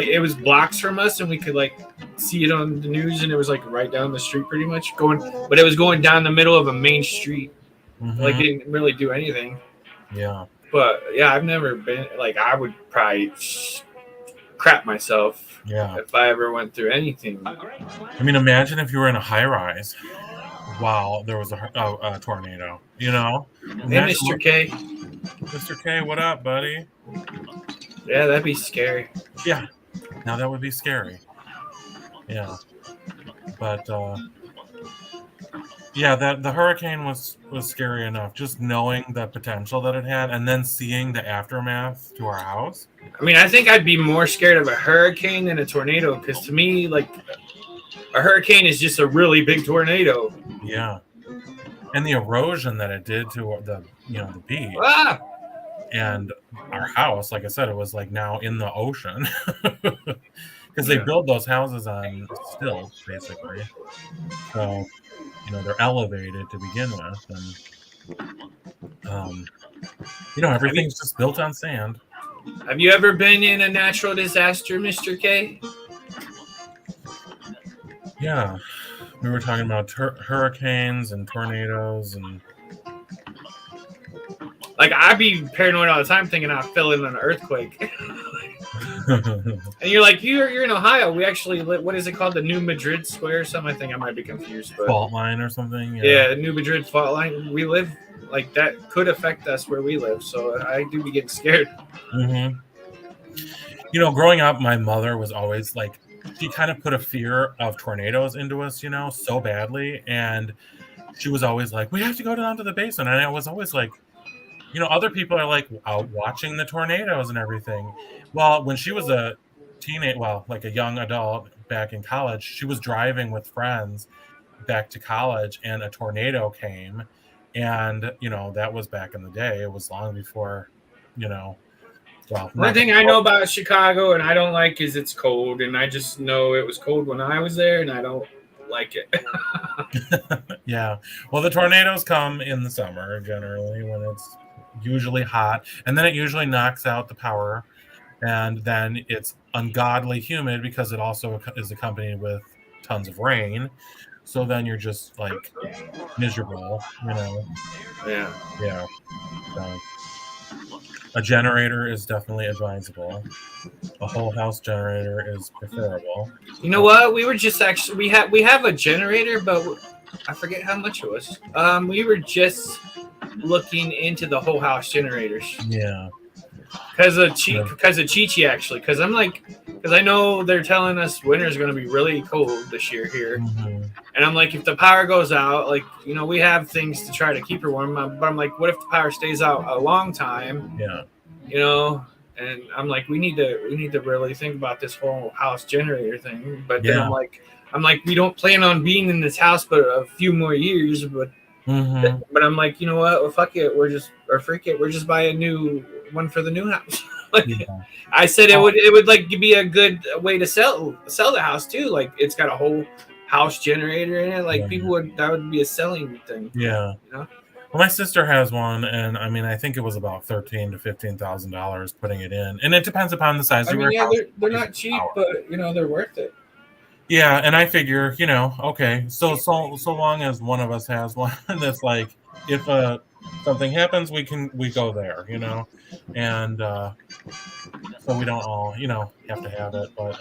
it was blocks from us, and we could like see it on the news, and it was like right down the street, pretty much but it was going down the middle of a main street. Mhm. Like, it didn't really do anything. Yeah. But yeah, I've never been like, I would probably crap myself if I ever went through anything. I mean, imagine if you were in a high rise while there was a tornado. Hey, Mr. K. Mr. K, what up, buddy? Yeah, that'd be scary. Yeah. Now that would be scary. Yeah. But yeah, the hurricane was scary enough. Just knowing the potential that it had, and then seeing the aftermath to our house. I mean, I think I'd be more scared of a hurricane than a tornado, because to me, like, a hurricane is just a really big tornado. Yeah. And the erosion that it did to the beach. Ah! And our house, like I said, it was like now in the ocean. Because they build those houses on stilts, basically. So, they're elevated to begin with. And, everything's just built on sand. Have you ever been in a natural disaster, Mr. K? Yeah. We were talking about hurricanes and tornadoes and... Like, I'd be paranoid all the time thinking I fell in an earthquake. And you're like, you're in Ohio. We actually live, what is it called? The New Madrid Square or something? I think I might be confused. But fault line or something? Yeah, New Madrid fault line. We live, like, that could affect us where we live. So I do be getting scared. Mm-hmm. Growing up, my mother was always like, she kind of put a fear of tornadoes into us, so badly. And she was always like, we have to go down to the basement. And I was always like, other people are like out watching the tornadoes and everything. Well, when she was a like a young adult back in college, she was driving with friends back to college, and a tornado came. And, that was back in the day. It was long before, One thing I know about Chicago and I don't like is it's cold. And I just know it was cold when I was there, and I don't like it. Yeah. Well, the tornadoes come in the summer generally when it's usually hot, and then it usually knocks out the power, and then it's ungodly humid because it also is accompanied with tons of rain. So then you're just like miserable, Yeah. So, a generator is definitely advisable. A whole house generator is preferable. You know what? We were just actually we have a generator, but I forget how much it was. We were just looking into the whole house generators. Yeah. Because of Chi-Chi, actually. Because I know they're telling us winter's going to be really cold this year here. Mm-hmm. And I'm like, if the power goes out, like, we have things to try to keep her warm. But I'm like, what if the power stays out a long time? Yeah. And I'm like, we need to really think about this whole house generator thing. But then I'm like, we don't plan on being in this house but a few more years. But I'm like, you know what? Well, fuck it. We're just buy a new one for the new house. I said it would like be a good way to sell the house too. Like, it's got a whole house generator in it. Like, that would be a selling thing. Yeah. Well, my sister has one, and I mean, I think it was about $13,000 to $15,000 putting it in, and it depends upon the size of your house. They're not cheap, but they're worth it. Yeah, and I figure, okay, so long as one of us has one, that's like, if something happens, we go there, and so we don't all, have to have it, but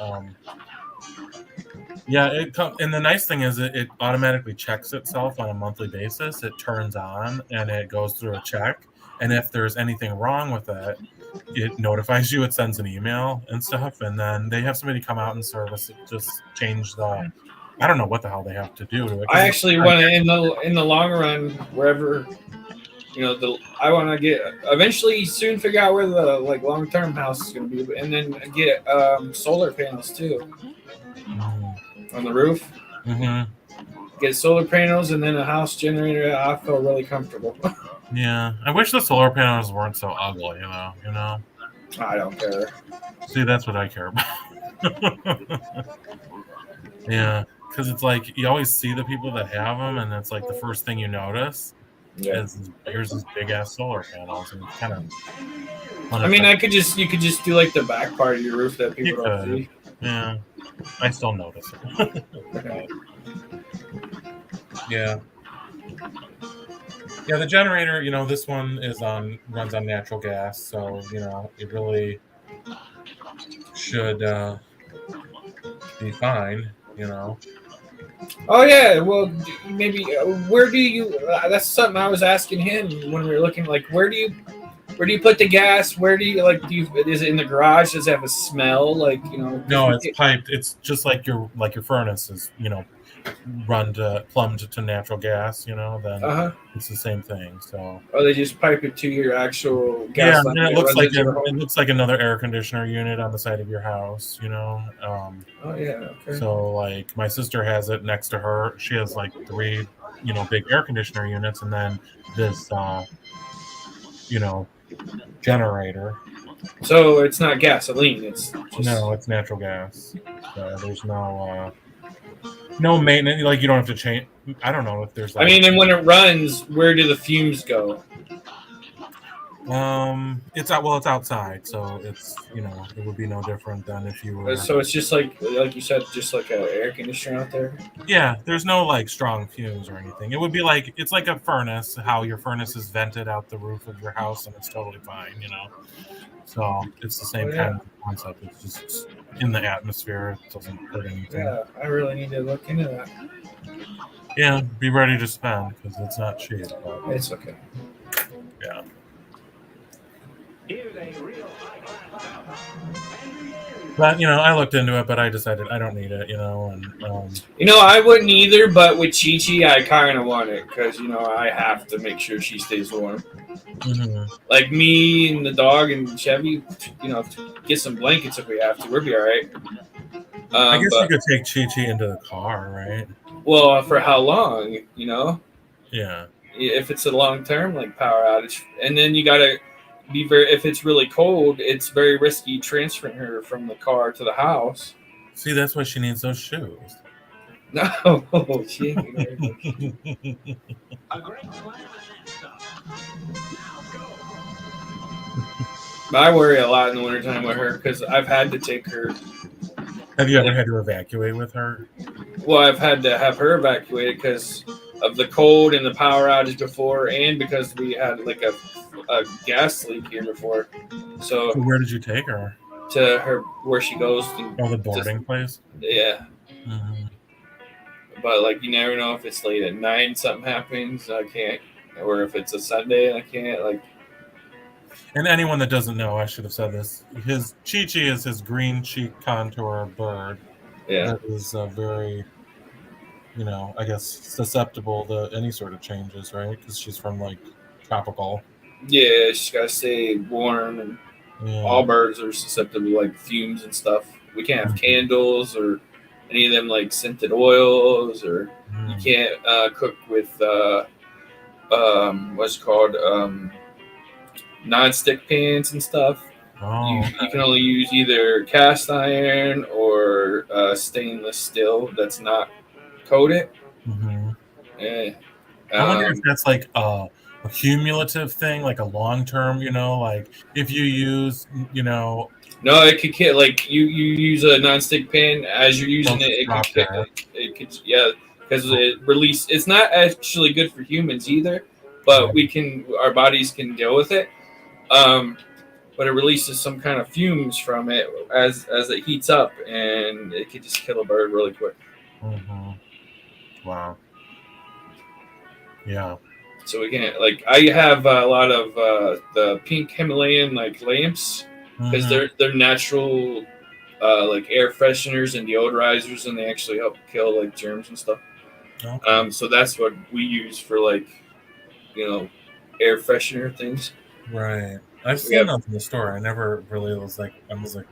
yeah, and the nice thing is it automatically checks itself on a monthly basis. It turns on and it goes through a check, and if there's anything wrong with it, it notifies you. It sends an email and stuff, and then they have somebody come out and service it, just change the. I don't know what the hell they have to do to it. I actually want to, in the long run, wherever, I want to get eventually soon figure out where the long term house is going to be, and then get solar panels too on the roof. Mm-hmm. Get solar panels and then a house generator. I feel really comfortable. Yeah, I wish the solar panels weren't so ugly. I don't care. See, that's what I care about. Yeah, because it's like you always see the people that have them, and it's like the first thing you notice is here's these big ass solar panels, and it's kind of. I mean, you could just do like the back part of your roof that people don't see. Yeah, I still notice it. Yeah. Yeah, the generator, this one runs on natural gas, so it really should be fine. Oh yeah, well maybe where do you? That's something I was asking him when we were looking. Like, where do you put the gas? Where do you is it in the garage? Does it have a smell? No, it's piped. It's just like your furnace is plumbed to natural gas. Then it's the same thing. So. Oh, they just pipe it to your actual gas line. Yeah, it looks like another air conditioner unit on the side of your house. Oh yeah. Okay. So my sister has it next to her. She has 3, big air conditioner units, and then this, generator. So it's not gasoline. It's natural gas. So there's no maintenance. You don't have to change. I don't know if there's. I mean, and when it runs, where do the fumes go? It's outside, so it's it would be no different than if you were. So it's just like you said, just like an air conditioner out there. Yeah, there's no strong fumes or anything. It would be it's like a furnace. How your furnace is vented out the roof of your house, and it's totally fine. So it's the same kind of concept. It's just in the atmosphere. It doesn't hurt anything. Yeah, I really need to look into that. Yeah, be ready to spend because it's not cheap. But it's okay. Yeah. But I looked into it, but I decided I don't need it. And I wouldn't either. But with Chi-Chi, I kind of want it because I have to make sure she stays warm. Mm-hmm. Like me and the dog and Chevy, get some blankets if we have to. We'll be all right. I guess you could take Chi-Chi into the car, right? Well, for how long? Yeah. If it's a long term power outage, and then you gotta be if it's really cold, it's very risky transferring her from the car to the house. See, that's why she needs those shoes. No, she. I worry a lot in the wintertime with her because I've had to take her. Have you ever had to evacuate with her? Well, I've had to have her evacuated because of the cold and the power outage before, and because we had a gas leak here before. So where did you take her? To her where she goes. The boarding place? Yeah. Mm-hmm. But you never know if it's late at night and something happens. I can't, or if it's a Sunday and I can't. And anyone that doesn't know, I should have said this. His Chi-Chi is his green cheek contour bird Yeah. that is very, I guess susceptible to any sort of changes, right? Because she's from like tropical. Yeah, she's got to stay warm, and Yeah. all birds are susceptible to like fumes and stuff. We can't have candles or any of them like scented oils, or you can't cook with what's it called non-stick pans and stuff. Oh, You can only use either cast iron or stainless steel that's not coated. mm-hmm. Yeah. I wonder if that's like a cumulative thing, like a long term, like if you use, No, it could get like you use a non-stick pan as you're using it. It could because it's not actually good for humans either, but our bodies can deal with it. But it releases some kind of fumes from it as it heats up, and it could just kill a bird really quick. Mm-hmm. Wow. Yeah. So we can't I have a lot of the pink Himalayan like lamps because they're natural like air fresheners and deodorizers, and they actually help kill like germs and stuff. Okay. So that's what we use for like air freshener things. Right. I've seen those in the store. I never really was like,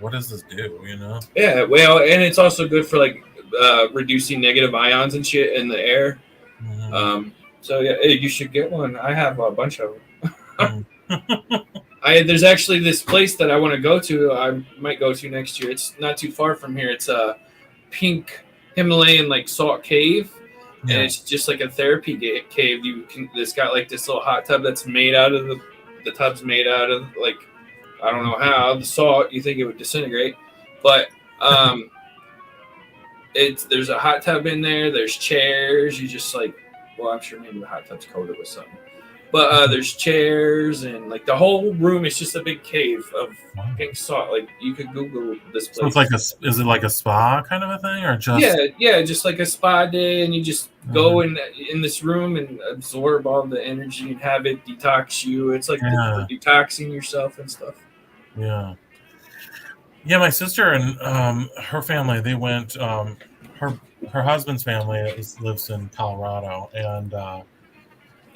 what does this do? Yeah, well, and it's also good for like reducing negative ions and shit in the air. Mm-hmm. So yeah, you should get one. I have a bunch of them. There's actually this place that I want to go to. I might go to next year. It's not too far from here. It's a pink Himalayan like salt cave, and it's just like a therapy cave. It's got like this little hot tub that's made out of the tub's made out of like I don't know how the salt. You think it would disintegrate, but there's a hot tub in there. There's chairs. You just like. Well, I'm sure maybe the hot tub's coated with something. But there's chairs, and like the whole room is just a big cave of pink salt. Like you could Google this place. So it's is it like a spa kind of a thing, or just? Yeah, just like a spa day, and you just go in this room and absorb all the energy and have it detox you. It's like detoxing yourself and stuff. Yeah. Yeah, my sister and her family, they went. Her husband's family lives in Colorado, and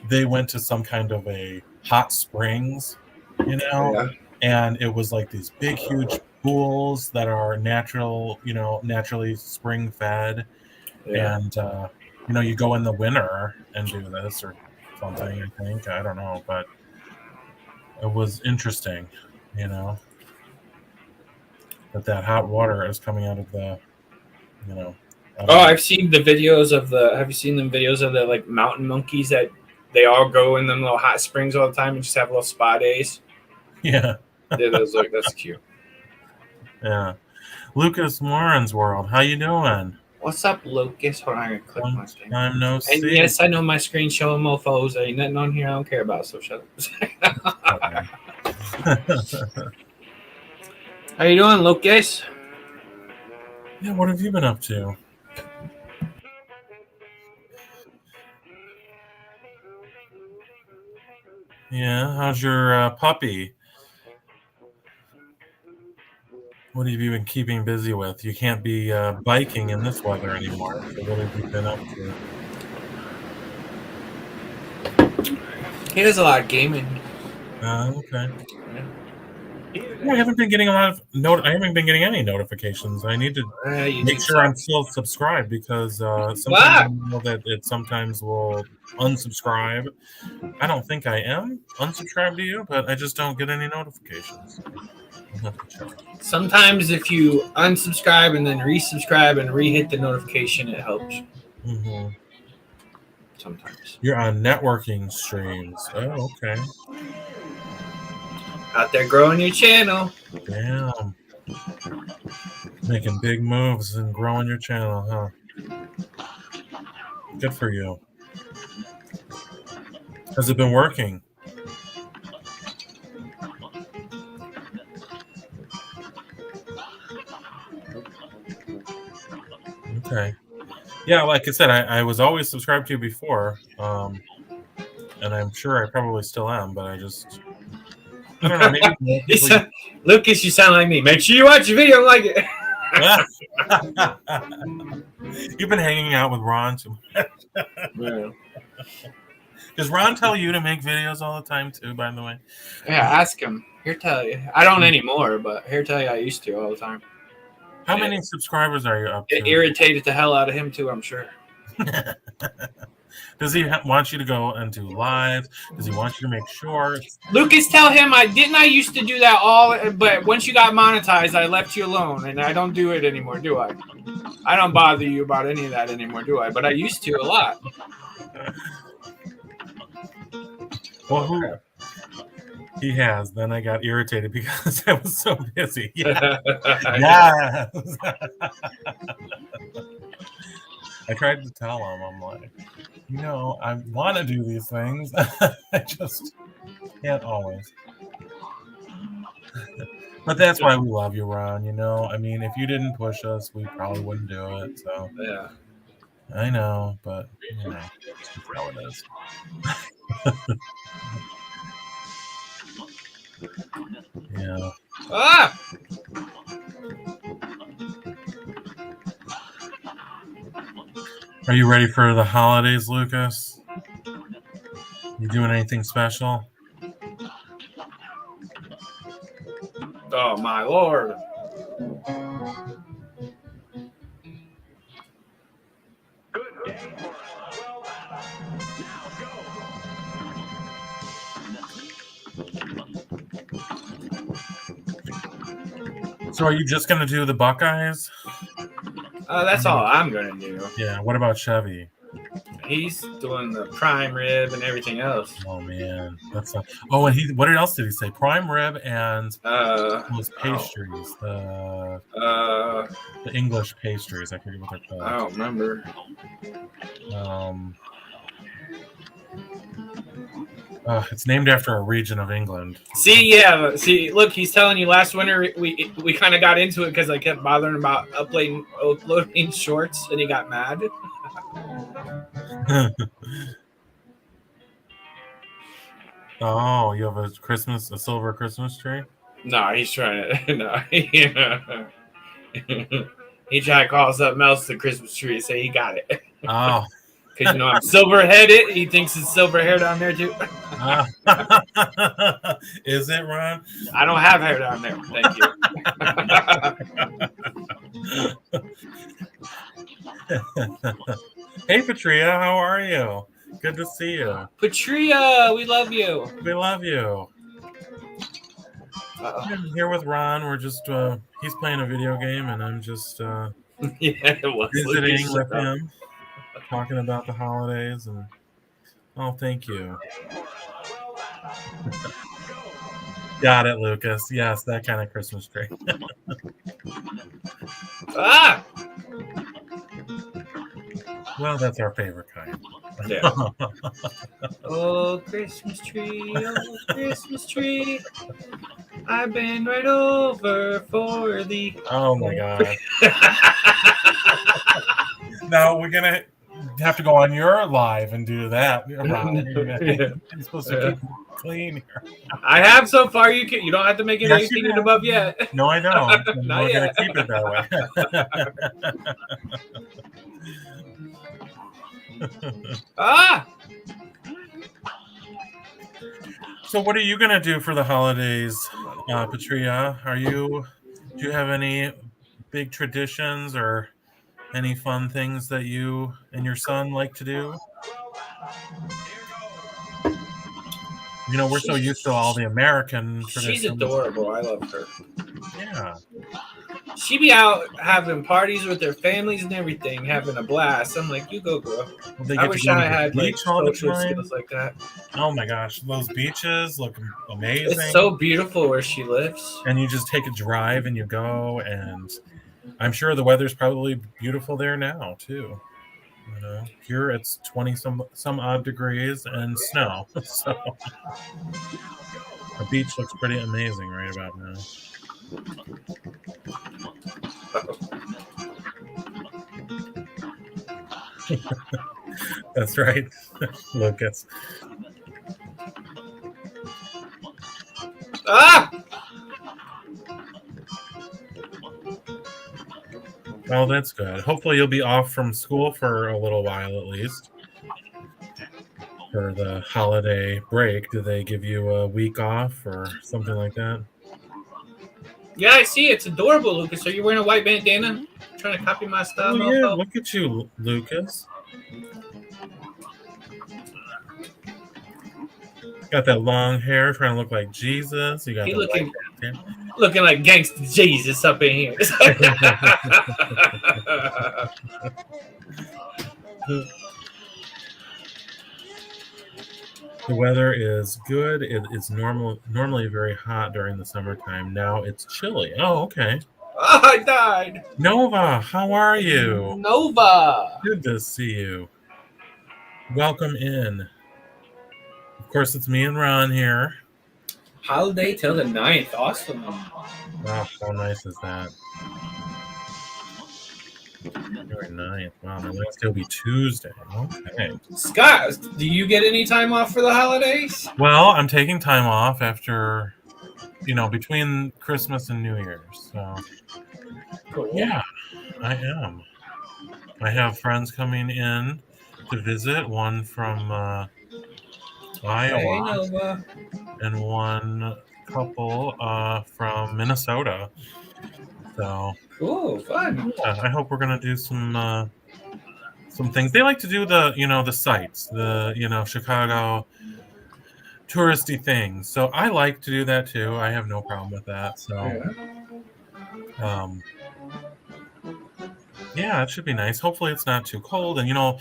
they went to some kind of a hot springs, and it was like these big, huge pools that are naturally spring fed, and you go in the winter and do this or something. I think I don't know, but it was interesting, that hot water is coming out of the, I've seen the videos of have you seen the videos of the like mountain monkeys that they all go in them little hot springs all the time and just have little spa days? Yeah. Yeah, that's cute. Yeah. Lucas Warren's World, how you doing? What's up, Lucas? Hold on, I'm gonna click my thing. Time no see. And yes, I know my screen showing mofos. There ain't nothing on here I don't care about, so shut up. How you doing, Lucas? Yeah, what have you been up to? Yeah, how's your puppy? What have you been keeping busy with? You can't be biking in this weather anymore. So what have you been up to? He does a lot of gaming. Okay. Yeah, I haven't been getting I haven't been getting any notifications. I need to make sure I'm still subscribed because sometimes I know that it sometimes will unsubscribe. I don't think I am unsubscribed to you, but I just don't get any notifications. I'll have to check. Sometimes if you unsubscribe and then resubscribe and re-hit the notification, it helps. Mm-hmm. Sometimes. You're on networking streams. Oh, okay. Out there growing your channel. Damn. Making big moves and growing your channel, huh? Good for you. Has it been working? Okay. Yeah, like I said, I was always subscribed to you before. And I'm sure I probably still am, but I just I don't know. Maybe more people. Lucas, you sound like me. Make sure you watch the video and like it. You've been hanging out with Ron too much. Yeah. Does Ron tell you to make videos all the time too? By the way, Ask him. He'll tell you. I don't anymore, but he'll tell you I used to all the time. how many subscribers are you up to? It irritated the hell out of him too, I'm sure. Does he want you to go and do lives? Does he want you to make shorts? Lucas, tell him I used to do that all, but once you got monetized, I left you alone, and I don't do it anymore, do I? I don't bother you about any of that anymore, do I? But I used to a lot. Well, he has. Then I got irritated because I was so busy. Yeah. Yes. I tried to tell him, I'm like, I want to do these things. I just can't always. But that's why we love you, Ron. I mean, if you didn't push us, we probably wouldn't do it. So Yeah. I know, but it's how it is. Yeah. Ah! Are you ready for the holidays, Lucas? You doing anything special? Oh my lord. So are you just going to do the Buckeyes? That's all I'm going to do. Yeah. What about Chevy? He's doing the prime rib and everything else. Oh, man. That's and what else did he say? Prime rib and those pastries. The English pastries. I forget what they're called. I don't remember. It's named after a region of England. See, look, he's telling you last winter we kind of got into it because I kept bothering about uploading shorts, and he got mad. Oh, you have a silver Christmas tree? No, he's trying to. No, he tried to call something else the Christmas tree and say he got it. Oh. Because I'm silver-headed. He thinks it's silver hair down there, too. Is it, Ron? I don't have hair down there. Thank you. Hey, Patria. How are you? Good to see you. Patria, we love you. We love you. I'm here with Ron. We're just, he's playing a video game, and I'm just visiting with him. Talking about the holidays and thank you. Got it, Lucas. Yes, that kind of Christmas tree. Well, that's our favorite kind. Yeah. Oh, Christmas tree, I've been right over for thee. Oh my God. Now we're gonna have to go on your live and do that. I'm supposed to keep clean here. I have so far. You don't have to make it anything above yet. No, I don't. We're gonna keep it that way. So what are you gonna do for the holidays, Patria? Do you have any big traditions or any fun things that you and your son like to do? We're so used to all the American traditions. She's adorable. I love her. Yeah. She be out having parties with their families and everything, having a blast. I'm like, you go, girl. Well, I wish I had social skills like that. Oh my gosh, those beaches look amazing. It's so beautiful where she lives. And you just take a drive and you go, and I'm sure the weather's probably beautiful there now too. Here it's 20 some odd degrees and snow. So the beach looks pretty amazing right about now. That's right, Lucas. Ah! Well, that's good. Hopefully you'll be off from school for a little while at least. For the holiday break, do they give you a week off or something like that? Yeah, I see. It's adorable, Lucas. Are you wearing a white bandana? Trying to copy my style, Oh yeah, mofo? look at you, Lucas. Got that long hair, trying to look like Jesus. You got He the white looking like gangster Jesus up in here. The weather is good. It is normally very hot during the summertime. Now it's chilly. Oh, okay. Oh, I died. Nova, how are you? Nova. Good to see you. Welcome in. Of course, it's me and Ron here. Holiday till the 9th. Awesome. Wow, how nice is that? January 9th. Wow, my last day will be Tuesday. Okay. Scott, do you get any time off for the holidays? Well, I'm taking time off after, between Christmas and New Year's. So, Cool. yeah, I am. I have friends coming in to visit, one from Hey, Iowa Nova. and one couple from Minnesota. So, Cool, fun. yeah, I hope we're gonna do some things. They like to do the sites, Chicago touristy things. So I like to do that too. I have no problem with that. So, yeah, it should be nice. Hopefully it's not too cold. And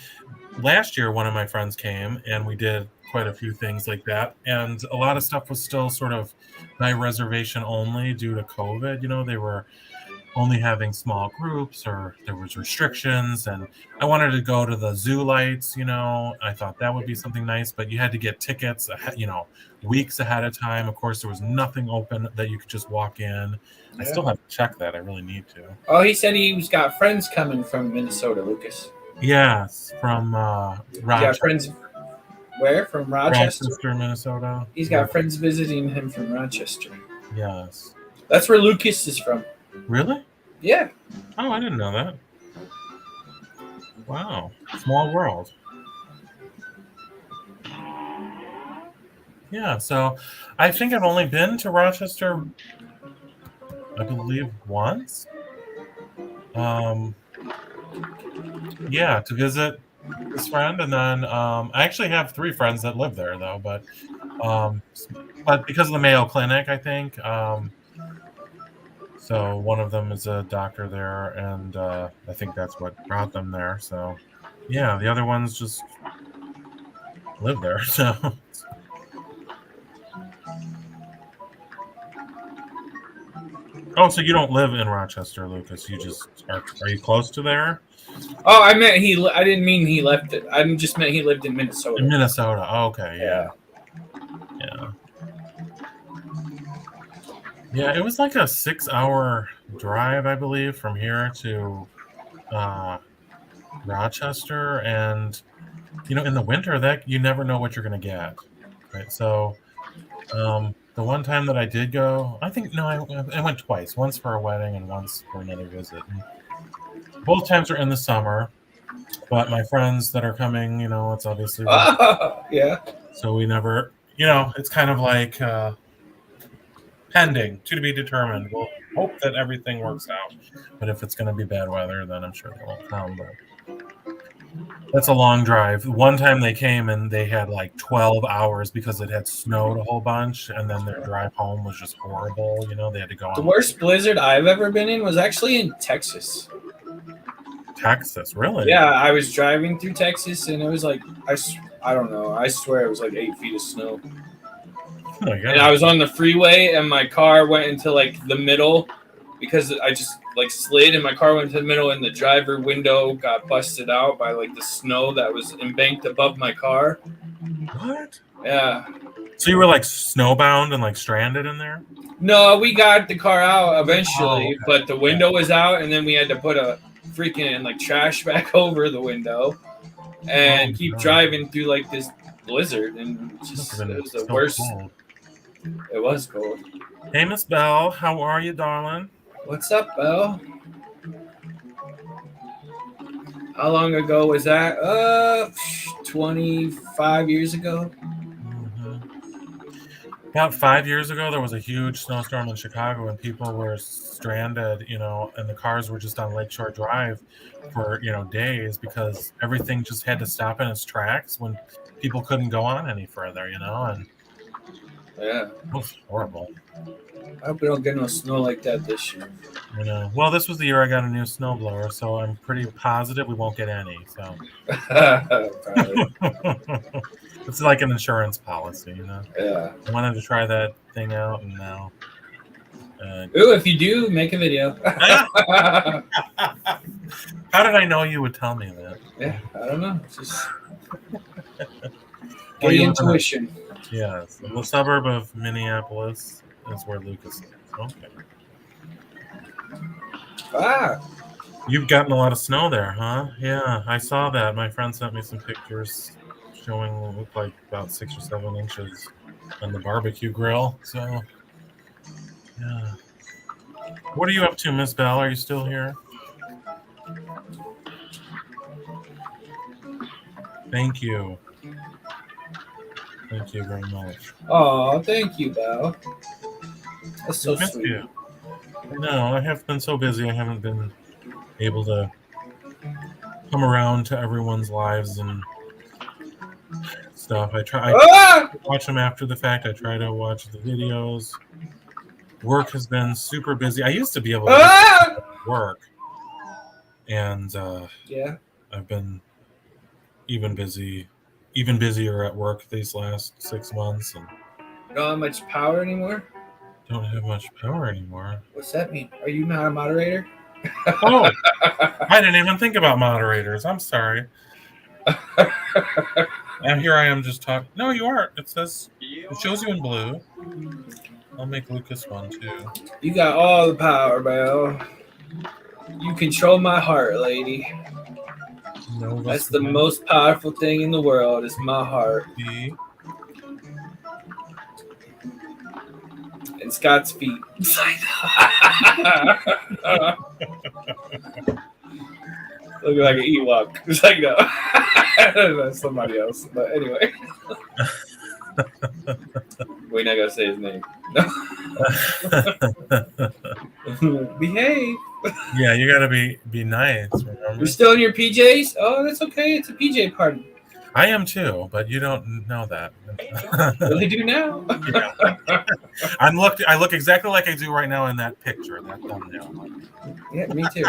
last year one of my friends came and we did quite a few things like that. And a lot of stuff was still sort of by reservation only due to COVID. They were only having small groups or there was restrictions, and I wanted to go to the zoo lights. I thought that would be something nice, but you had to get tickets weeks ahead of time. Of course, there was nothing open that you could just walk in. I still have to check that. I really need to. Oh, he said he's got friends coming from Minnesota, Lucas. Yes, from He's got Rochester. friends where? From Rochester? Minnesota. He's got friends visiting him from Rochester. Yes. That's where Lucas is from. Really? Yeah. Oh, I didn't know that. Wow. Small world. Yeah, so I think I've only been to Rochester, I believe, once. Yeah, to visit this friend, and then I actually have 3 friends that live there, though, but because of the Mayo Clinic, I think. So one of them is a doctor there, and I think that's what brought them there. So, yeah, the other ones just live there. So, so you don't live in Rochester, Lucas? You just are you close to there? Oh, I didn't mean he left it. I just meant he lived in Minnesota. In Minnesota. Oh, okay. Yeah. Yeah. Yeah, it was like a 6-hour drive, I believe, from here to Rochester. And, in the winter, that you never know what you're going to get. Right. So the one time that I did go, I went twice, once for a wedding and once for another visit. And both times are in the summer, but my friends that are coming, it's obviously yeah. So we never, it's kind of like pending, to be determined. We'll hope that everything works out, but if it's going to be bad weather, then I'm sure they won't come. But that's a long drive. One time they came and they had like 12 hours because it had snowed a whole bunch, and then their drive home was just horrible. They had to go The on worst blizzard I've ever been in was actually in Texas. Texas, really? Yeah, I was driving through Texas, and it was like, I don't know. I swear it was like 8 feet of snow. Oh my God. And I was on the freeway, and my car went into like the middle because I just like slid, and my car went to the middle, and the driver window got busted out by like the snow that was embanked above my car. What? Yeah. So you were like snowbound and like stranded in there? No, we got the car out eventually, okay. but the window was out, and then we had to put a freaking like trash back over the window and keep driving through like this blizzard, and just it was the worst. Cold. It was cold. Hey, Miss Bell, how are you, darling? What's up, Belle? How long ago was that? 25 years ago. Hmm. About 5 years ago, there was a huge snowstorm in Chicago, and people were stranded, and the cars were just on Lakeshore Drive for, days because everything just had to stop in its tracks when people couldn't go on any further, and Yeah. it was horrible. I hope we don't get no snow like that this year. Well, this was the year I got a new snowblower, so I'm pretty positive we won't get any. So Probably. it's like an insurance policy, Yeah. I wanted to try that thing out, and now. Ooh, if you do, make a video. How did I know you would tell me that? Yeah, I don't know. Just Well, get you intuition. Yes, the suburb of Minneapolis is where Lucas is. Okay. Ah, You've gotten a lot of snow there, huh? Yeah, I saw that. My friend sent me some pictures showing what looked like about 6 or 7 inches on the barbecue grill. So, yeah. What are you up to, Miss Bell? Are you still here? Thank you. Thank you very much. oh, thank you, Belle. That's so I missed sweet. you. I know. I have been so busy. I haven't been able to come around to everyone's lives and stuff. I Ah! watch them after the fact. I try to watch the videos. Work has been super busy. I used to be able to Ah! work, and Yeah. I've been even busier at work these last 6 months, and You don't have much power anymore? don't have much power anymore. What's that mean? Are you not a moderator? Oh, I didn't even think about moderators. I'm sorry. And here I am just talking. No, you aren't. It shows you in blue. I'll make Lucas one too. You got all the power, Belle. You control my heart, lady. That's the most powerful thing in the world is my heart. And Scott's feet. Looking like an Ewok. It's like, no. That's somebody else. But anyway. We're not going to say his name. Behave. Yeah, you got to be nice, remember? You're still in your PJs? Oh, that's okay. It's a PJ party. I am too, but you don't know that. Really do now. Yeah. I look exactly like I do right now in that picture, that thumbnail. Yeah, me too.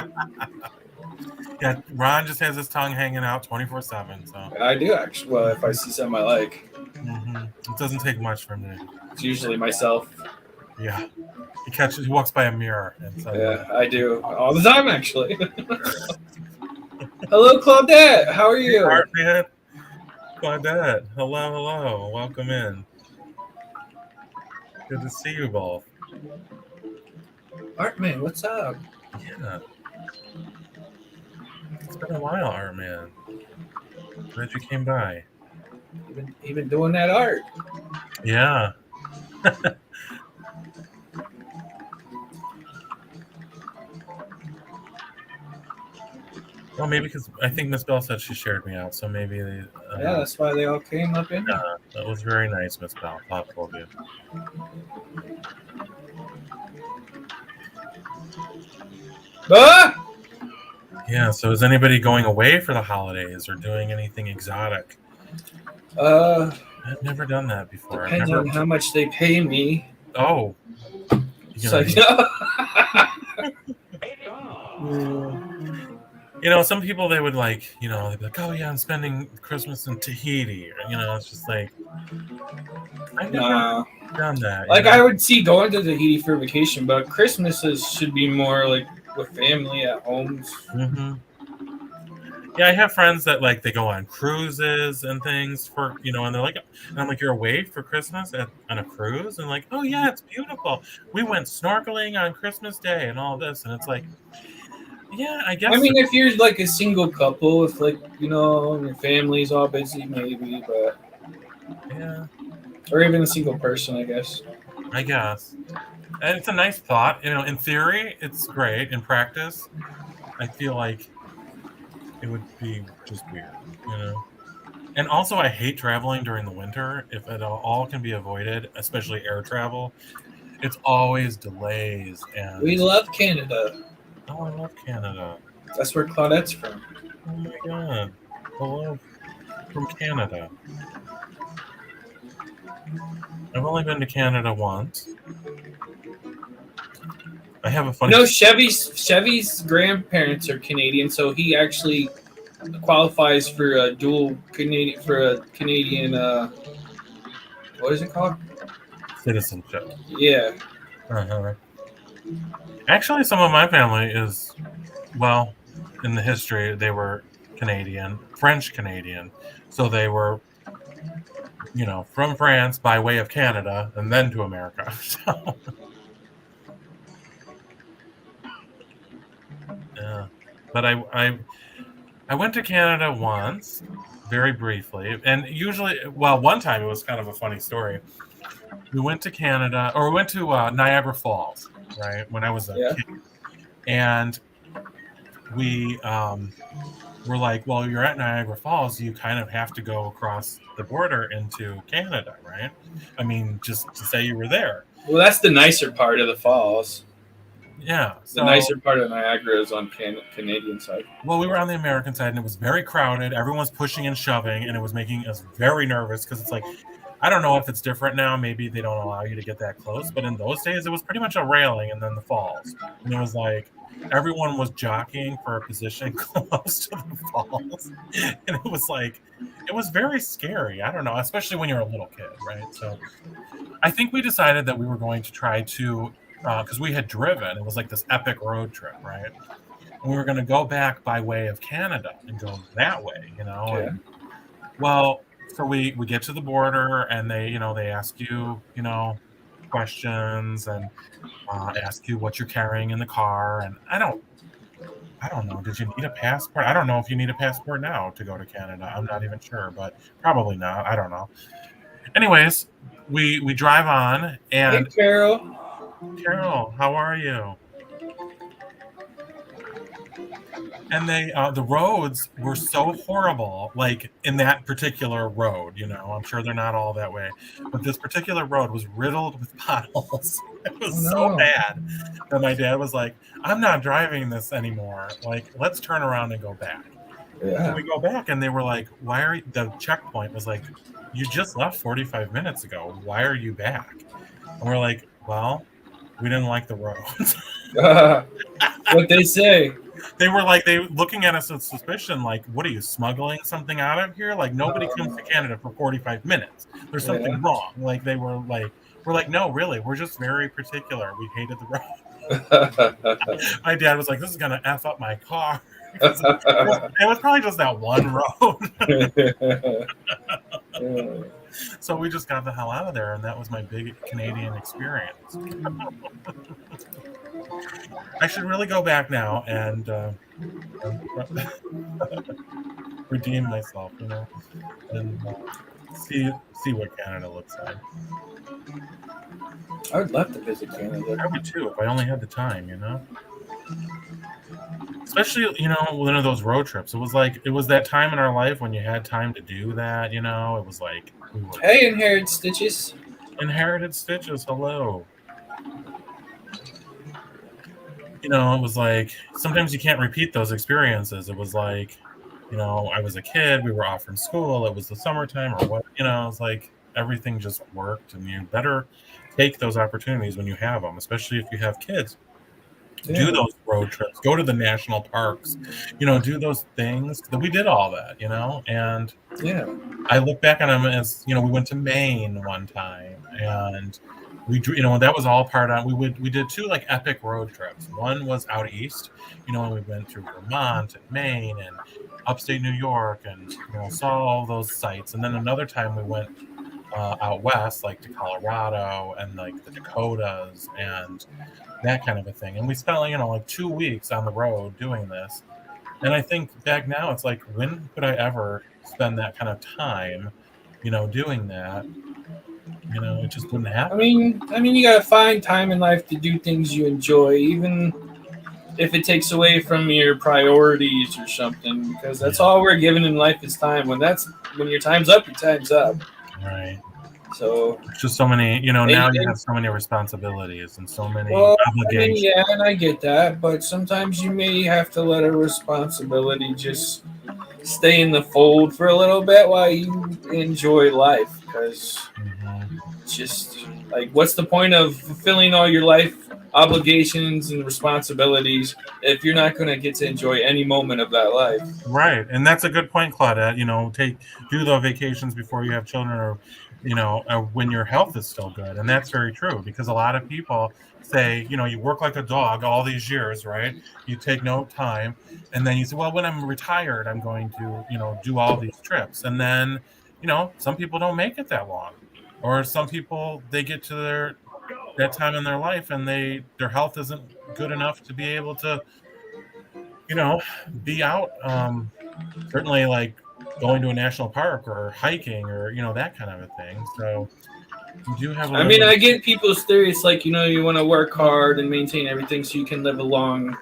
Yeah, Ron just has his tongue hanging out 24/7. So I do actually. Well, if I see something I like, it doesn't take much for me. it's usually myself. Yeah, he walks by a mirror. And so, Yeah, I do all the time actually. Hello, Claudette. How are you? Claudette, hello, welcome in. Good to see you both. Artman, what's up? Yeah. It's been a while, Artman. Glad you came by. You've been doing that art. Yeah. Well, maybe because I think Miss Bell said she shared me out, so maybe they. Yeah, that's why they all came up in. Yeah, that was very nice, Miss Bell. Thoughtful of you. Ah! Yeah. So, is anybody going away for the holidays or doing anything exotic? I've never done that before. Depends on how much they pay me. Oh. So, some people they would they'd be like, oh yeah, I'm spending Christmas in Tahiti. It's just like I've never done that. I would see going to Tahiti for vacation, but Christmases should be more like with family at homes. Mm-hmm. Yeah, I have friends that they go on cruises and things for and they're like, and I'm like, you're away for Christmas on a cruise, and oh yeah, it's beautiful. We went snorkeling on Christmas Day and all this, and it's like, yeah, I guess. I mean, if you're a single couple, if your family's all busy, maybe, but yeah, or even a single person, I guess. I guess. And it's a nice thought. In theory, it's great. In practice, I feel like it would be just weird. And also, I hate traveling during the winter. If it all can be avoided, especially air travel, it's always delays. We And love Canada. oh, I love Canada. That's where Claudette's from. Oh my god, hello from Canada. I've only been to Canada once. I have a funny. Chevy's grandparents are Canadian, so he actually qualifies for a dual Canadian what is it called? Citizenship. Yeah. Uh-huh. Actually, some of my family is, well, in the history, they were Canadian, French Canadian. So they were, from France by way of Canada and then to America. So, yeah. But I went to Canada once, very briefly. And usually, well, one time it was kind of a funny story. We went to Canada, or we went to Niagara Falls, right, when I was a kid. And we were like, well, you're at Niagara Falls, you kind of have to go across the border into Canada, right? I mean, just to say you were there. Well, that's the nicer part of the falls. Yeah. The nicer part of Niagara is on Canadian side. Well, we were on the American side, and it was very crowded. Everyone's pushing and shoving, and it was making us very nervous because it's like, I don't know if it's different now. Maybe they don't allow you to get that close. But in those days, it was pretty much a railing and then the falls. And it was like everyone was jockeying for a position close to the falls. And it was like, it was very scary. I don't know, especially when you're a little kid, right? So I think we decided that we were going to try to, because we had driven. It was like this epic road trip, right? And we were going to go back by way of Canada and go that way, Yeah. And, well, so we get to the border and they ask you, questions and ask you what you're carrying in the car. And I don't know. Did you need a passport? I don't know if you need a passport now to go to Canada. I'm not even sure, but probably not. I don't know. Anyways, we drive on and hey, Carol, how are you? And the roads were so horrible, like in that particular road, I'm sure they're not all that way, but this particular road was riddled with potholes. It was so bad that my dad was like, I'm not driving this anymore. Like, let's turn around and go back. Yeah. And we go back and they were like, the checkpoint was like, you just left 45 minutes ago. Why are you back? And we're like, well, we didn't like the roads. What'd they say? They were like, looking at us with suspicion, like, what are you, smuggling something out of here? Like, nobody comes to Canada for 45 minutes. There's something wrong. Like, we're like, no, really, we're just very particular. We hated the road. My dad was like, this is going to F up my car. It was probably just that one road. So we just got the hell out of there, and that was my big Canadian experience. I should really go back now and redeem myself, and see what Canada looks like. I would love to visit Canada. I would too, if I only had the time, Especially, one of those road trips. It was that time in our life when you had time to do that, It was like hey, Inherited Stitches. Inherited Stitches, hello. It was like sometimes you can't repeat those experiences. It was like, I was a kid, we were off from school, it was the summertime or what, it's like everything just worked, and you better take those opportunities when you have them, especially if you have kids. Yeah. Do those road trips, go to the national parks, do those things. We did all that, and yeah, I look back on them as, we went to Maine one time, and we, that was all part of, we did two like epic road trips. One was out east, and we went through Vermont and Maine and upstate New York and, saw all those sites. And then another time we went out west, like to Colorado and like the Dakotas and that kind of a thing. And we spent like 2 weeks on the road doing this. And I think back now, it's like, when could I ever spend that kind of time, doing that? it just wouldn't I happen. mean, you gotta find time in life to do things you enjoy, even if it takes away from your priorities or something. Because that's Yeah. all we're given in life is time. When your time's up, your time's up. Right. So, It's just so many, now you and have so many responsibilities and so many well, I mean, obligations. yeah, and I get that, but sometimes you may have to let a responsibility just stay in the fold for a little bit while you enjoy life. Because Hmm. just like, what's the point of fulfilling all your life obligations and responsibilities if you're not going to get to enjoy any moment of that life? Right. And that's a good point, Claudette. Do the vacations before you have children, or, when your health is still good. And that's very true, because a lot of people say, you work like a dog all these years, right? You take no time. And then you say, well, when I'm retired, I'm going to, do all these trips. And then, some people don't make it that long. Or some people, they get to that time in their life, and their health isn't good enough to be able to, you know, be out. Certainly, like going to a national park or hiking, or that kind of a thing. So you do have a I mean, limited. I get people's theory. It's like, you want to work hard and maintain everything so you can live a long,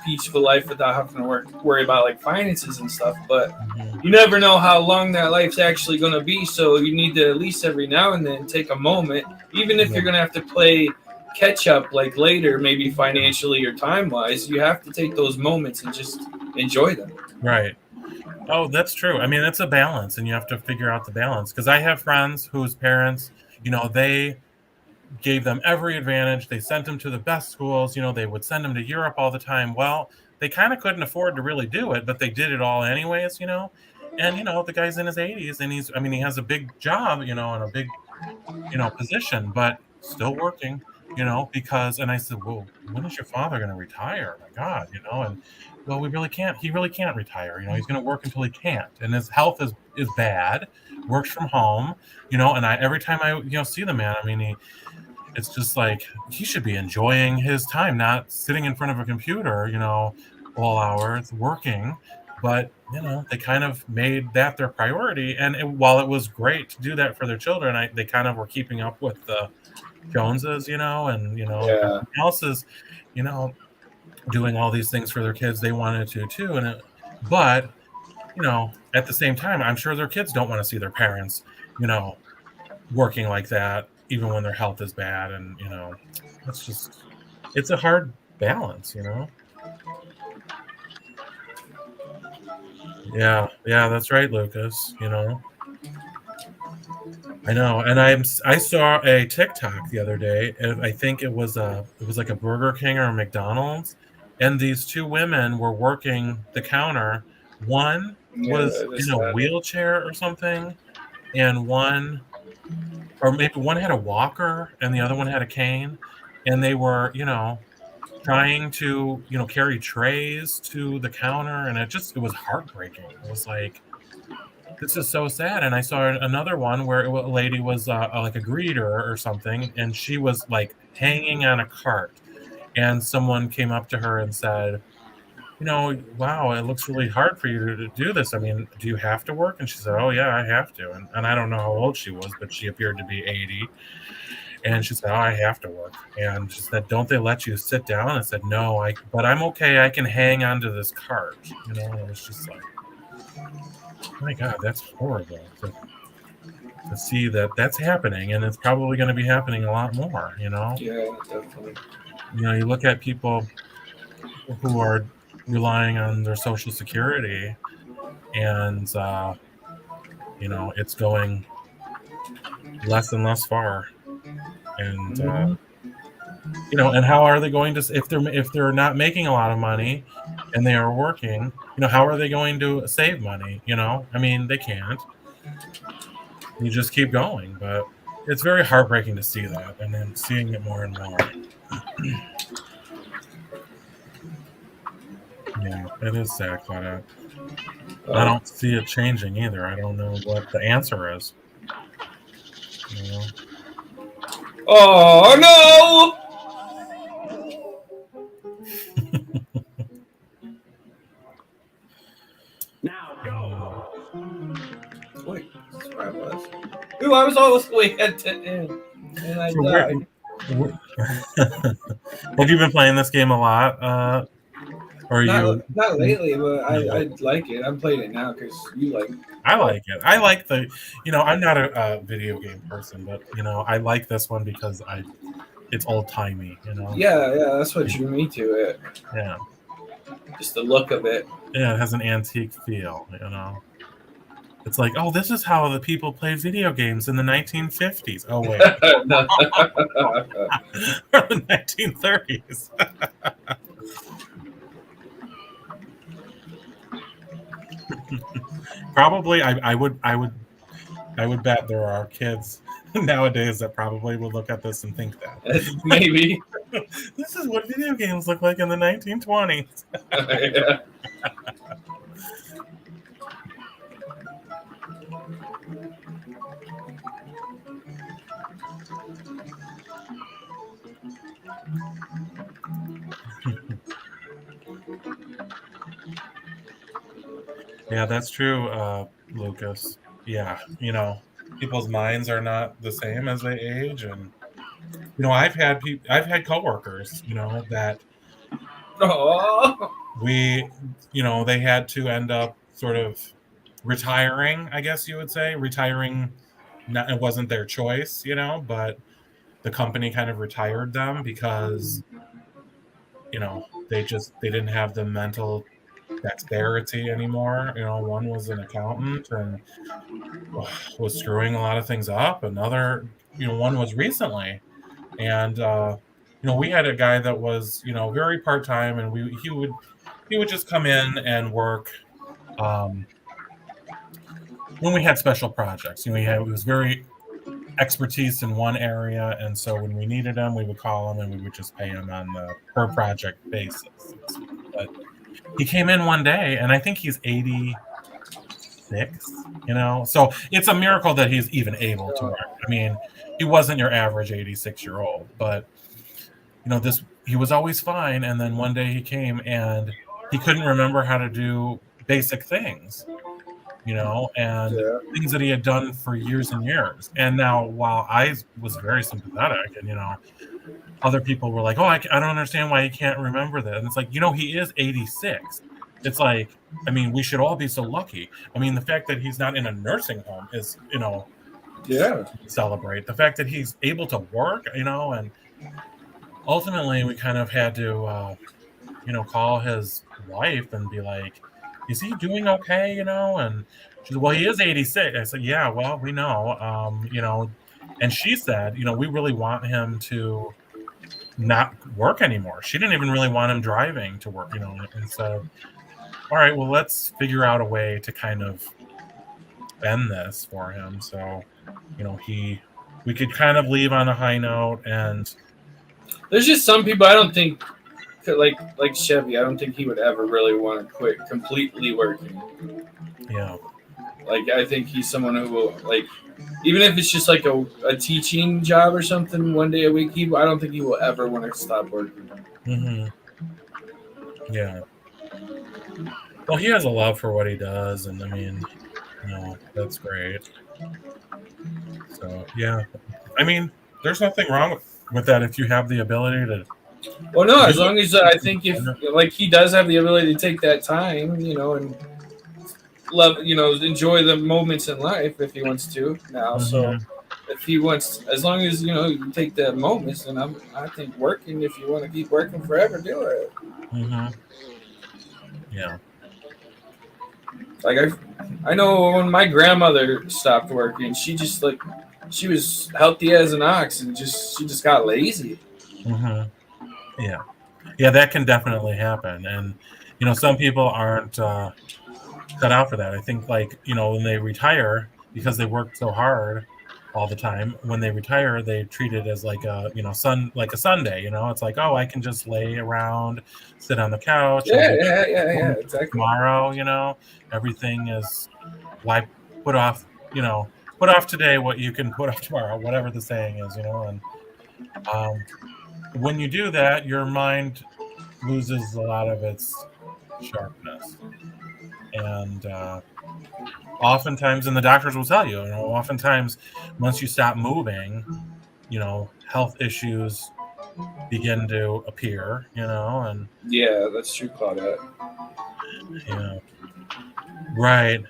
peaceful life without having to worry about like finances and stuff. But Mhm. you never know how long that life's actually going to be. So you need to at least every now and then take a moment, even if Yeah. you're going to have to play catch up like later, maybe financially or time wise. You have to take those moments and just enjoy them. Right. Oh, that's true. I mean, it's a balance, and you have to figure out the balance. Because I have friends whose parents, they gave them every advantage. They sent them to the best schools. They would send them to Europe all the time. Well, they kind of couldn't afford to really do it, but they did it all anyways. And the guy's in his 80s, and he has a big job, and a big, position, but still working. Because, and I said, well, when is your father going to retire? My God, and well, he really can't retire. He's going to work until he can't, and his health is bad. Works from home, and every time I see the man, I mean, it's just like he should be enjoying his time, not sitting in front of a computer, all hours working. But they kind of made that their priority, and while it was great to do that for their children, they kind of were keeping up with the Joneses, and Yeah. everyone else is, you know, doing all these things for their kids. They wanted to too, but at the same time, I'm sure their kids don't want to see their parents, you know, working like that, even when their health is bad. And, it's just, it's a hard balance. Yeah. Yeah. That's right, Lucas. I know. And I saw a TikTok the other day, and I think it was like a Burger King or a McDonald's. And these two women were working the counter. One Yeah, was that in is a that. wheelchair or something, and or maybe one had a walker and the other one had a cane, and they were, trying to, carry trays to the counter, and it was heartbreaking. It was like, this is so sad. And I saw another one where a lady was like a greeter or something, and she was like hanging on a cart, and someone came up to her and said, wow, it looks really hard for you to do this. I mean, do you have to work? And she said, oh yeah, I have to. And I don't know how old she was, but she appeared to be 80. And she said, oh, I have to work. And she said, don't they let you sit down? I said, no, but I'm okay. I can hang onto this cart. And it was just like, my God, that's horrible to see that that's happening. And it's probably going to be happening a lot more. Yeah, definitely. You look at people who are relying on their Social Security, and it's going less and less far. And Hmm. and how are they going to, if they're not making a lot of money and they are working, how are they going to save money? I mean, they can't. You just keep going. But it's very heartbreaking to see that, and then seeing it more and more. Yeah, it is sad, Claudia. I Oh. don't see it changing either. I don't know what the answer is. you know Oh no! Um, Wait, was. Ooh, I was almost way at the end, and I So died. have you been playing this game a lot? Or you? Not lately, but No. I like it. I'm playing it now because you like. I like it. I like I'm not a video game person, but I like this one because it's old timey. Yeah, that's what drew me to it. Yeah, Just the look of it. yeah. It has an antique feel. It's like, oh, this is how the people played video games in the 1950s. Oh wait, or the 1930s. Probably, I would bet there are kids nowadays that probably would look at this and think that Maybe. this is what video games look like in the 1920s. Yeah. Yeah, that's true, Lucas. Yeah, people's minds are not the same as they age, and I've had coworkers, that Oh. they had to end up sort of retiring, I guess you would say, retiring. Not, it wasn't their choice, but the company kind of retired them because they didn't have the mental dexterity anymore. One was an accountant and was screwing a lot of things up. Another, one was recently, and we had a guy that was very part time, and he would just come in and work when we had special projects. He was very expertise in one area, and so when we needed him, we would call him and we would just pay him on the per project basis. But he came in one day, and I think he's 86. So it's a miracle that he's even able to work. I mean, he wasn't your average 86-year-old, but he was always fine. And then one day he came and he couldn't remember how to do basic things. And things that he had done for years and years. And now, while I was very sympathetic, and other people were like, "Oh, I don't understand why he can't remember that." And it's like, he is 86. It's like, I mean, we should all be so lucky. I mean, the fact that he's not in a nursing home is, celebrate. The fact that he's able to work, and ultimately we kind of had to, call his wife and be like, is he doing okay? And she said, well, he is 86. I said, yeah, well, we know, and she said, we really want him to not work anymore. She didn't even really want him driving to work, and said, all right, well, let's figure out a way to kind of bend this for him. So, we could kind of leave on a high note. And there's just some people I don't think, like Chevy, I don't think he would ever really want to quit completely working. Yeah. Like, I think he's someone who will, like, even if it's just like a teaching job or something one day a week, I don't think he will ever want to stop working. Mm-hmm. Yeah. Well, he has a love for what he does, and I mean, that's great. So, yeah. I mean, there's nothing wrong with that if you have the ability to. Well, no, as long as I think if he does have the ability to take that time, and love, enjoy the moments in life if he wants to now. Mm-hmm. So if he wants, as long as you take the moments, and I think working, if you want to keep working forever, do it. Mm-hmm. Yeah. Like I know when my grandmother stopped working, she was healthy as an ox, and she just got lazy. Mm-hmm. Yeah. Yeah, that can definitely happen. And, some people aren't cut out for that. I think, like, when they retire, because they work so hard all the time, when they retire, they treat it as like a, like a Sunday, it's like, oh, I can just lay around, sit on the couch. Yeah, exactly. Tomorrow, everything is, why put off today what you can put off tomorrow, whatever the saying is, and when you do that, your mind loses a lot of its sharpness. And oftentimes, and the doctors will tell you, oftentimes once you stop moving, health issues begin to appear, and Yeah, that's true, Claudette. Right.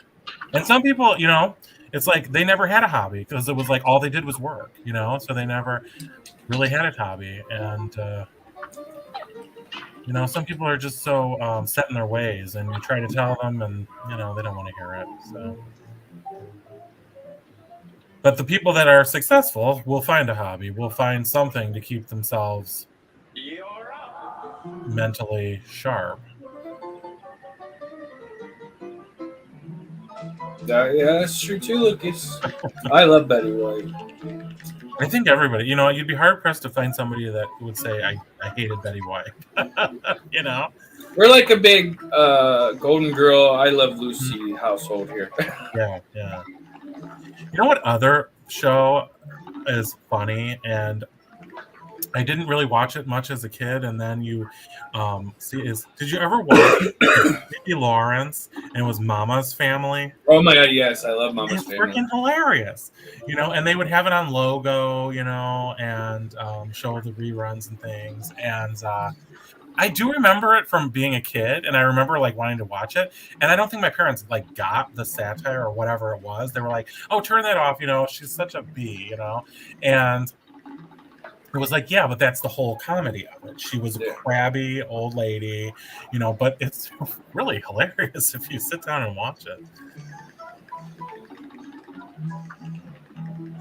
And some people, it's like they never had a hobby because it was like all they did was work, so they never really had a hobby. And, some people are just so set in their ways, and you try to tell them and, they don't want to hear it. So, but the people that are successful will find a hobby, will find something to keep themselves mentally sharp. Yeah, that's true too, Lucas. I love Betty White. I think everybody, you'd be hard pressed to find somebody that would say, I hated Betty White. We're like a big Golden Girl, I Love Lucy household here. Yeah. You know what other show is funny? And I didn't really watch it much as a kid, and then you did you ever watch Vicki Lawrence, and it was Mama's Family? Oh my god, yes, I love Mama's Family. It's freaking hilarious, and they would have it on Logo, and show the reruns and things, and I do remember it from being a kid, and I remember like wanting to watch it, and I don't think my parents like got the satire or whatever it was. They were like, "Oh, turn that off," she's such a bee, and it was like, yeah, but that's the whole comedy of it. She was a crabby old lady, but it's really hilarious if you sit down and watch it.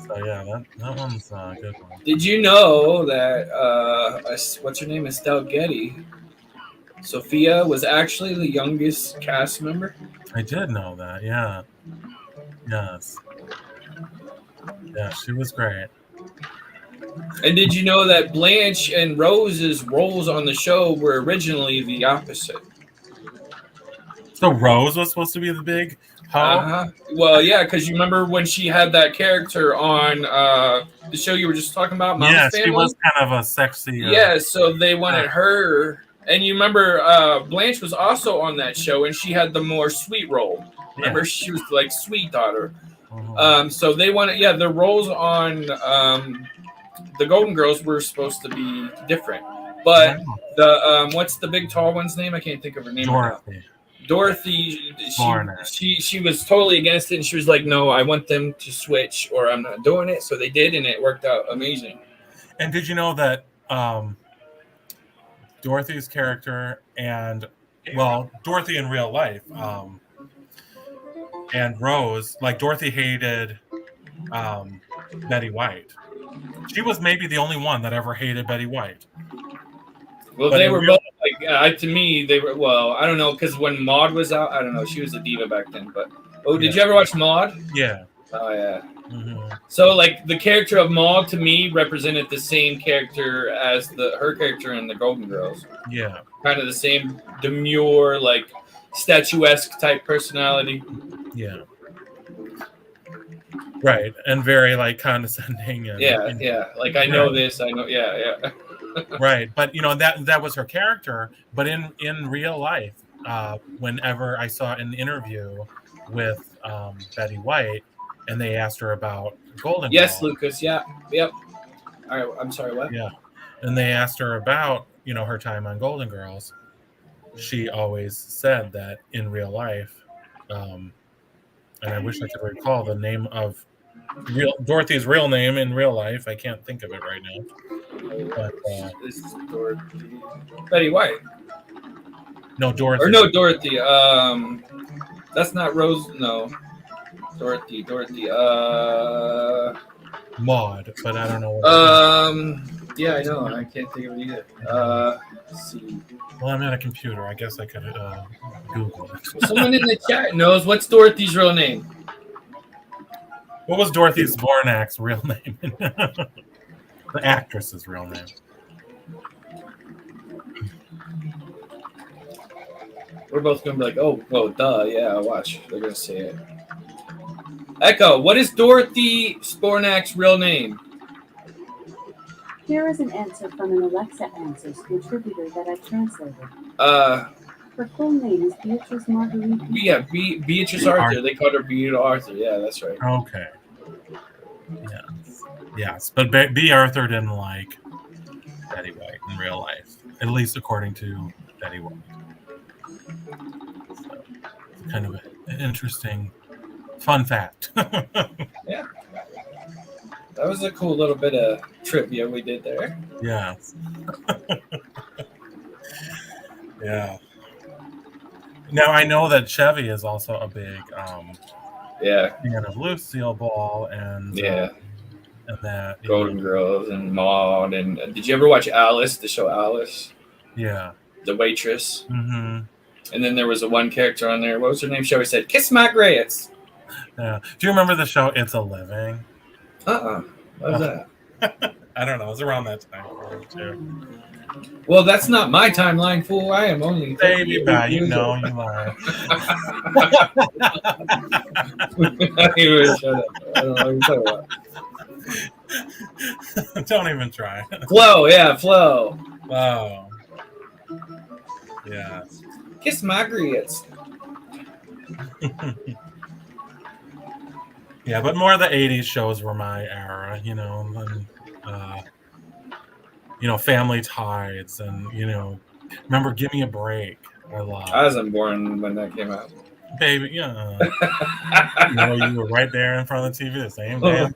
So yeah, that one's a good one. Did you know that what's her name, Estelle Getty, Sophia, was actually the youngest cast member? I did know that. Yeah. Yes. Yeah, she was great. And did you know that Blanche and Rose's roles on the show were originally the opposite? So Rose was supposed to be the big hoe? Well, yeah, because you remember when she had that character on the show you were just talking about, Mama's Family? She was kind of a sexy... yeah, so they wanted her. And you remember Blanche was also on that show, and she had the more sweet role. Remember, she was like sweet daughter. So they wanted... Yeah, the roles on... the Golden Girls were supposed to be different, but the what's the big tall one's name? I can't think of her name. Dorothy. She was totally against it, and she was like, "No, I want them to switch, or I'm not doing it." So they did, and it worked out amazing. And did you know that Dorothy's character and Dorothy in real life and Rose, like Dorothy hated Betty White. She was maybe the only one that ever hated Betty White. Well, they were both like to me. They were I don't know, because when Maude was out, I don't know. She was a diva back then. But did you ever watch Maude? Yeah. Oh yeah. Mm-hmm. So like the character of Maude to me represented the same character as her character in the Golden Girls. Yeah. Kind of the same demure, like statuesque type personality. Yeah. Right, and very like condescending. And, like I know this, I know. Yeah. Right, but that was her character. But in real life, whenever I saw an interview with Betty White, and they asked her about Golden Girls. Yes, Lucas. Yeah. Yep. All right. I'm sorry. What? Yeah, and they asked her about her time on Golden Girls. She always said that in real life, and I wish I could recall the name of Dorothy's real name in real life. I can't think of it right now. But, this is Dorothy. Betty White. No, Dorothy. Or no, Dorothy. That's not Rose. No. Dorothy. Maude, but I don't know. Yeah, I know. I can't think of it either. Let's see. Well, I'm at a computer. I guess I could Google it. Someone in the chat knows what's Dorothy's real name. What was Dorothy Zbornak's real name? The actress's real name. We're both going to be like, oh, duh, yeah, watch. They're going to say it. Echo, what is Dorothy Zbornak's real name? Here is an answer from an Alexa Answers contributor that I translated. Her full name is Beatrice Marguerite. Yeah, Beatrice Arthur. They called her Beatrice Arthur. Yeah, that's right. Okay. Yes. But B. Arthur didn't like Betty White in real life, at least according to Betty White. So, it's kind of an interesting, fun fact. Yeah. That was a cool little bit of trivia we did there. Yeah. Yeah. Now I know that Chevy is also a big fan of Lucille Ball and and that Golden Girls and Maude. And did you ever watch Alice, the show Alice? Yeah. The waitress. Mm-hmm. And then there was a one character on there. What was her name? She always said, "Kiss my grits." Yeah. Do you remember the show It's a Living? What was that? I don't know. It was around that time too. Well, that's not my timeline, fool. I am only baby bye. You know you are. Anyway, shut up. I don't know what you're talking about. Don't even try. Flo, yeah, Flo. Oh. Yeah. Kiss my grits. Yeah, but more of the 80s shows were my era, you know, and, Family Tides and, remember Give Me a Break. I wasn't born when that came out. Baby, yeah. You were right there in front of the TV the same day.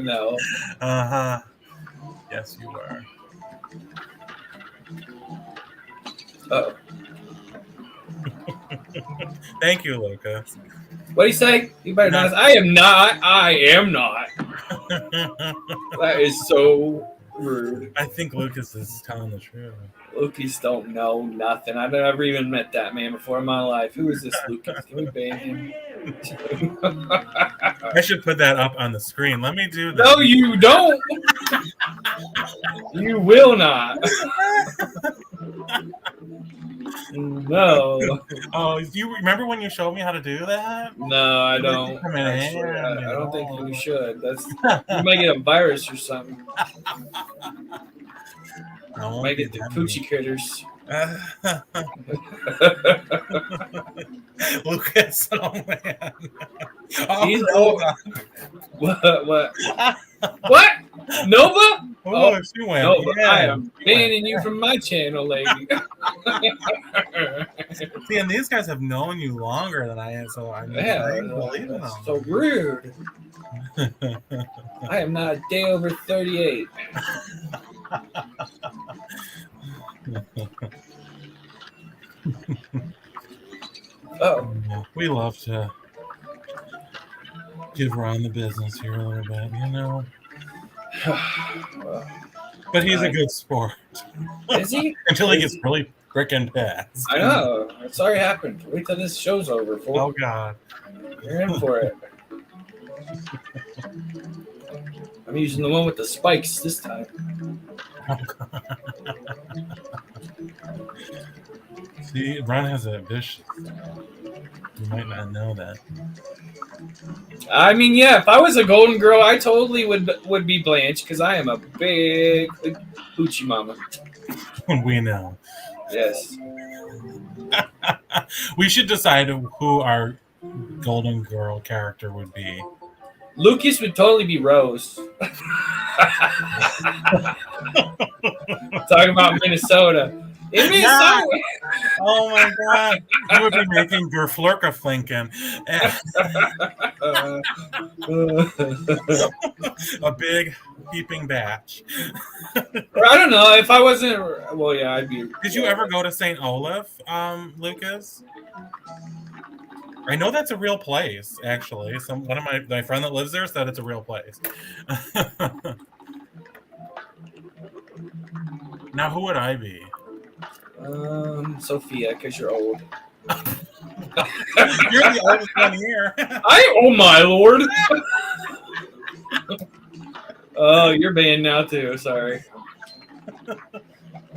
No. Uh-huh. Yes, you were. Uh-oh. Thank you, Lucas. What do you say? You better not. I am not. I am not. That is so rude. I think Lucas is telling the truth. Lucas don't know nothing. I've never even met that man before in my life. Who is this Lucas? Can we ban him? I should put that up on the screen. Let me do that. No, you don't. You will not. No. Oh, you remember when you showed me how to do that? No, I don't. Actually, I don't think you should. You might get a virus or something. You might get the coochie critters. Lucas, oh man. He's What? What? Nova? Oh, she went. Nova, Yeah. I am banning you from my channel, lady. See, and these guys have known you longer than I am, so I believe them. That's so rude. I am not a day over 38. Oh, we love to give Ron the business here a little bit, But he's a good sport. Is he? Until he gets really frickin' pissed. I know. It's already happened. Wait till this show's over, fool. Oh, God. You're in for it. I'm using the one with the spikes this time. Oh, God. See, Ron has a vicious. You might not know that. I mean, yeah, if I was a Golden Girl, I totally would be Blanche because I am a big hoochie mama. We know. Yes. We should decide who our Golden Girl character would be. Lucas would totally be Rose. Talking about Minnesota. In Minnesota. Oh my God! You would be making Gerflurkaflinken a big peeping batch. I don't know if I wasn't. Well, yeah, I'd be. Did you ever go to St. Olaf, Lucas? I know that's a real place, actually. One of my friend that lives there said it's a real place. Now, who would I be? Sophia, because you're old. You're the oldest one here. Oh my lord! Oh, you're banned now too. Sorry.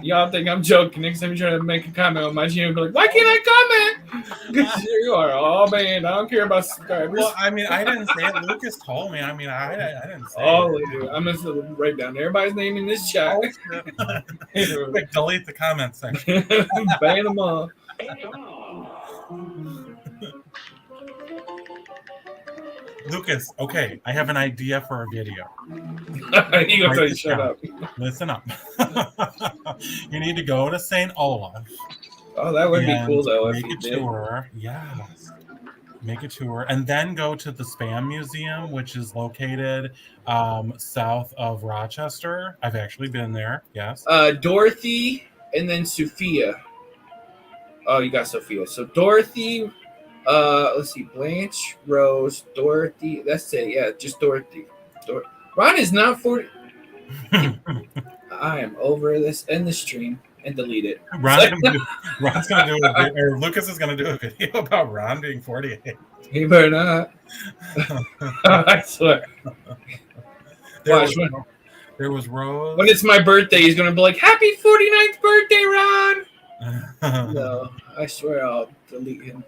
Y'all think I'm joking. Next time you try to make a comment on my channel, be like, "Why can't I comment?" Because You are all banned. I don't care about subscribers. Well, I mean, I didn't say it. Lucas told me. I mean, I didn't say All it. of you. I'm gonna write down everybody's name in this chat. Oh, shit. Quick, delete the comment section. Ban them all. Lucas, okay, I have an idea for a video. You gonna tell you shut up. Listen up. You need to go to St. Olaf. Oh, that would be and cool though if Make you a did. tour. Yes. Make a tour. And then go to the Spam Museum, which is located south of Rochester. I've actually been there. Yes. Dorothy and then Sophia. Oh, you got Sophia. So Dorothy, let's see, Blanche, Rose, Dorothy. That's it. Yeah, just Dorothy. Ron is not 40. I am over this. End the stream and delete it. Ron's gonna do a video, or Lucas is gonna do a video about Ron being 48. He better not. I swear. There was Rose. When it's my birthday, he's gonna be like, "Happy 49th birthday, Ron!" No, I swear I'll delete him.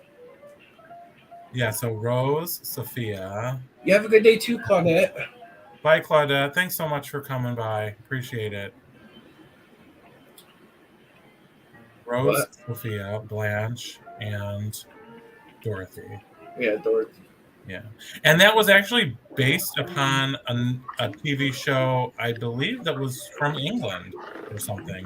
Yeah, so Rose, Sophia. You have a good day too, Claudette. Bye, Claudette. Thanks so much for coming by. Appreciate it. Rose, What? Sophia, Blanche, and Dorothy. Yeah, Dorothy. Yeah. And that was actually based upon a TV show, I believe, that was from England or something.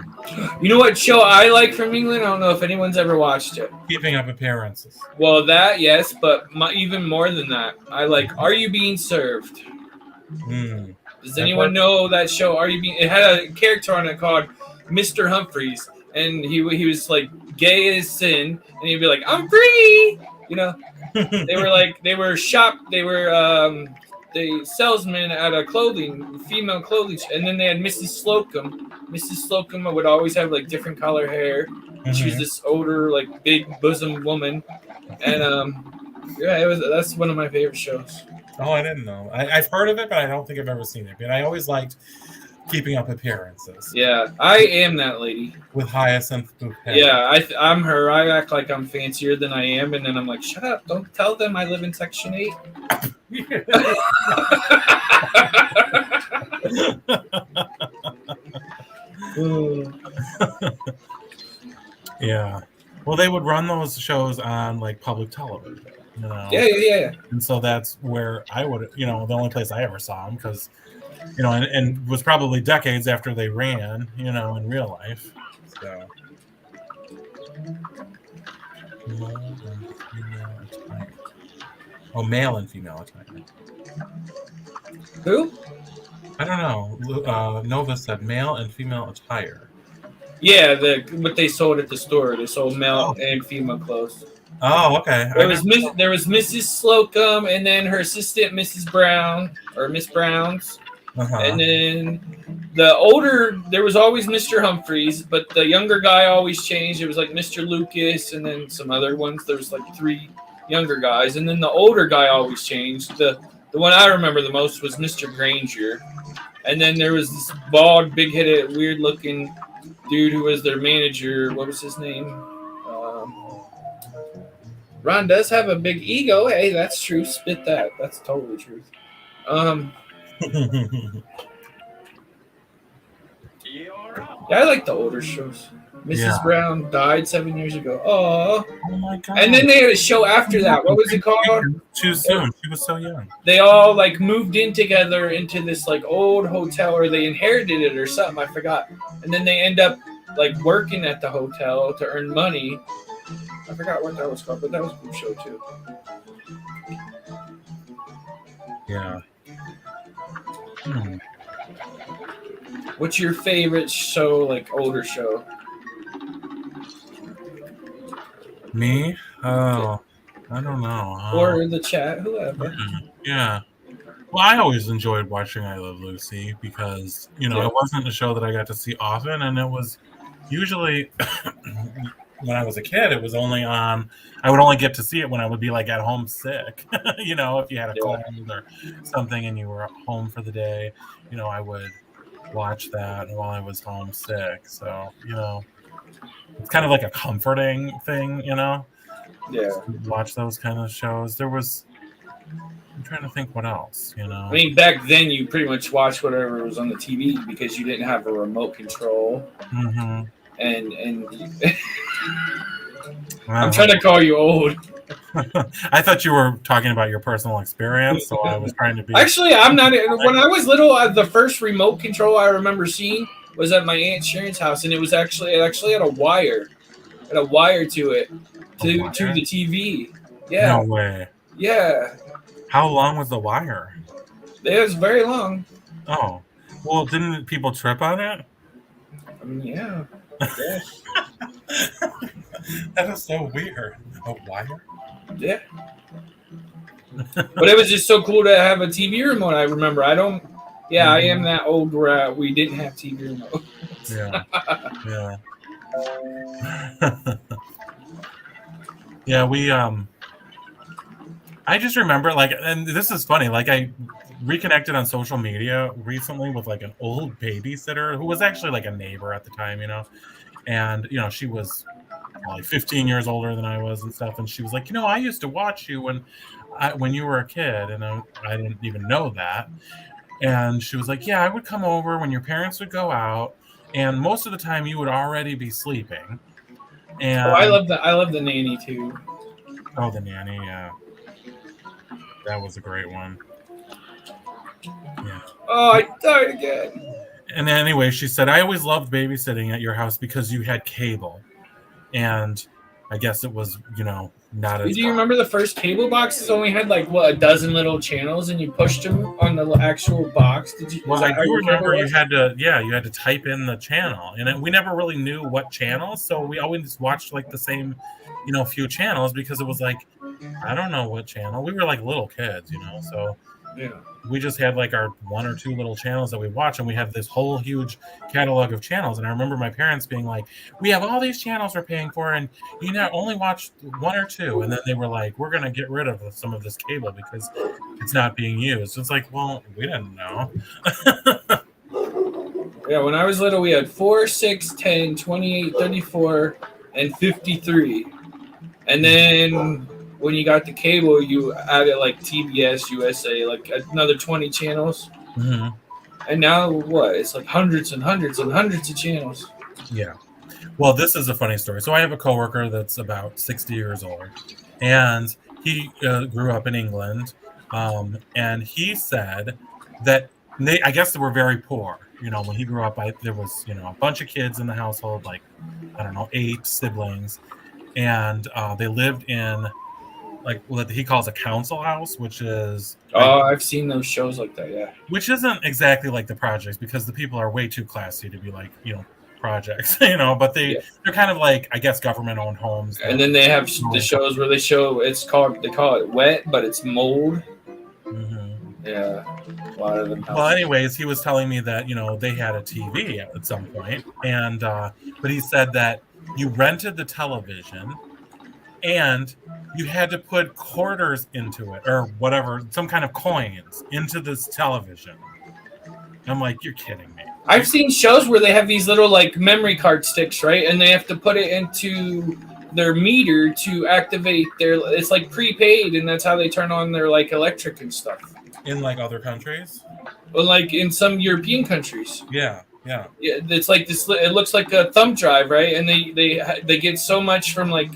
You know what show I like from England? I don't know if anyone's ever watched it. Keeping Up Appearances. Well, that, yes, but even more than that, I like Are You Being Served? Mm. Does anyone know that show? Are You Being? It had a character on it called Mr. Humphreys, and he was like gay as sin, and he'd be like, "I'm free," you know. They were the salesman at a female clothing, and then they had Mrs. Slocum. Mrs. Slocum would always have like different color hair. She was this older, like big bosom woman, and yeah, that's one of my favorite shows. Oh, I didn't know. I've heard of it, but I don't think I've ever seen it. But I always liked Keeping Up Appearances. Yeah, I am that lady. With Hyacinth Bouquet. Yeah, I'm her. I act like I'm fancier than I am, and then I'm like, shut up! Don't tell them I live in Section 8. Yeah. Well, they would run those shows on like public television. You know? Yeah. And so that's where I would, the only place I ever saw them, because, and was probably decades after they ran, in real life. So. Male and female attire. Who? I don't know. Nova said male and female attire. Yeah, what they sold at the store. They sold male and female clothes. Oh, okay. There was Mrs. Slocum, and then her assistant, Mrs. Brown, or Miss Brown's. And then there was always Mr. Humphreys, but the younger guy always changed. It was like Mr. Lucas, and then some other ones. There was like 3 younger guys, and then the older guy always changed. The one I remember the most was Mr. Granger, and then there was this bald, big-headed, weird-looking dude who was their manager. What was his name? Ron does have a big ego. Hey, that's true. Spit that. That's totally true. Yeah, I like the older shows. Mrs. Brown died 7 years ago. Oh my God. And then they had a show after that. What was it called? Too soon. She was so young. They all like moved in together into this like old hotel, or they inherited it or something. I forgot. And then they end up like working at the hotel to earn money. I forgot what that was called, but that was a good show too. Yeah. What's your favorite show, like older show? Me? Oh, I don't know. Or in the chat, whoever. Yeah. Well, I always enjoyed watching I Love Lucy because, it wasn't a show that I got to see often, and it was usually when I was a kid, it was only on. I would only get to see it when I would be like at home sick. If you had a cold or something and you were home for the day, I would watch that while I was home sick. So, it's kind of like a comforting thing, Yeah. watch those kind of shows. There was. I'm trying to think what else. You know. I mean, back then you pretty much watched whatever was on the TV because you didn't have a remote control. Mm-hmm. And I'm trying to call you old. I thought you were talking about your personal experience, so I was trying to be. Actually, I'm not. When I was little, the first remote control I remember seeing was at my Aunt Sharon's house, and it actually had a wire, to it, to the TV. Yeah. No way. Yeah. How long was the wire? It was very long. Oh, well, didn't people trip on it? I mean, yeah. That is so weird. A wire? Yeah. But it was just so cool to have a TV remote. I remember. I am that old where we didn't have TV remote. Yeah. Yeah. Yeah, we I just remember, like, and this is funny, like, I reconnected on social media recently with, like, an old babysitter who was actually, like, a neighbor at the time, you know, and, you know, she was like 15 years older than I was and stuff, and she was like, you know, I used to watch you when you were a kid, and I didn't even know that, and she was like, yeah, I would come over when your parents would go out, and most of the time you would already be sleeping, and... Oh, I love the nanny, too. Oh, the nanny, yeah. That was a great one. Yeah. Oh, I died again. And anyway, she said, I always loved babysitting at your house because you had cable. And I guess it was, you know, not as... Do you remember the first cable boxes only had, like, what, a dozen little channels and you pushed them on the actual box? Well, I do remember you had to type in the channel. And we never really knew what channels, so we always watched, like, the same, you know, few channels because it was like, I don't know what channel. We were like little kids, you know, so yeah. We just had like our one or two little channels that we watch, and we have this whole huge catalog of channels. And I remember my parents being like, we have all these channels we're paying for, and you not only watch one or two. And then they were like, we're going to get rid of some of this cable because it's not being used. It's like, well, we didn't know. Yeah, when I was little, we had 4, 6, 10, 28, 34, and 53. And then when you got the cable, you added like TBS, USA, like another 20 channels. Mm-hmm. And now what? It's like hundreds and hundreds and hundreds of channels. Yeah. Well, this is a funny story. So I have a coworker that's about 60 years old, and he grew up in England, and he said that I guess they were very poor. You know, when he grew up, there was, you know, a bunch of kids in the household, like, I don't know, 8 siblings, and they lived in like what he calls a council house, which is... Oh, I've seen those shows like that, yeah. Which isn't exactly like the projects because the people are way too classy to be like, you know, projects, you know, but they're kind of like, I guess, government-owned homes. And then they have the shows where they call it wet, but it's mold. Mm-hmm. Yeah, a lot of them. Well, anyways, he was telling me that, you know, they had a TV at some point, and but he said that you rented the television and you had to put quarters into it or whatever, some kind of coins into this television. I'm like, you're kidding me. I've seen shows where they have these little like memory card sticks, right? And they have to put it into their meter to activate it's like prepaid, and that's how they turn on their like electric and stuff. In like other countries? Well, like in some European countries. Yeah. It's like this. It looks like a thumb drive, right? And they get so much from like.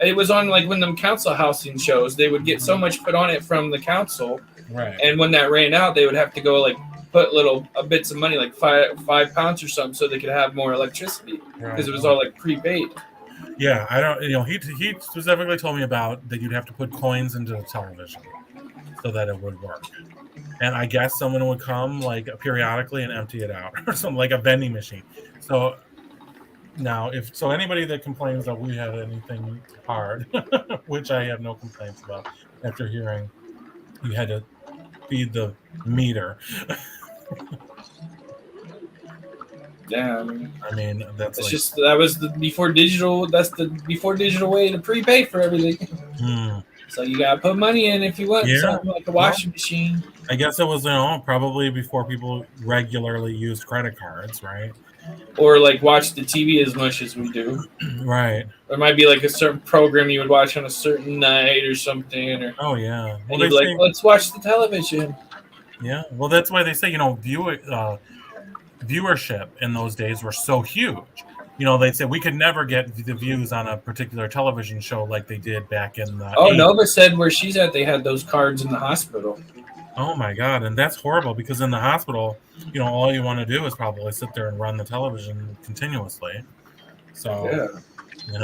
It was on like when them council housing shows. They would get so much put on it from the council, right? And when that ran out, they would have to go like put little bits of money, like five pounds or something, so they could have more electricity because it was all like prepaid. Yeah, I don't. You know, he specifically told me about that you'd have to put coins into the television so that it would work. And I guess someone would come like periodically and empty it out, or something like a vending machine. So. Now, if anybody that complains that we had anything hard, which I have no complaints about after hearing you had to feed the meter. Yeah, I mean that's it's like, just that was the before digital. That's the before digital way to prepay for everything. So you gotta put money in if you want something like a washing machine. I guess it was, you know, probably before people regularly used credit cards, right? or like watch the TV as much as we do. Right. There might be like a certain program you would watch on a certain night or something, or Oh yeah. and Well, you'd they be like, say, let's watch the television. yeah. Well, that's why they say, viewership in those days were so huge. They'd say we could never get the views on a particular television show like they did back in the Oh, 80s. Nova said where she's at, they had those cards in the hospital. Oh my God. And that's horrible because in the hospital, all you want to do is probably sit there and run the television continuously. So, Yeah. and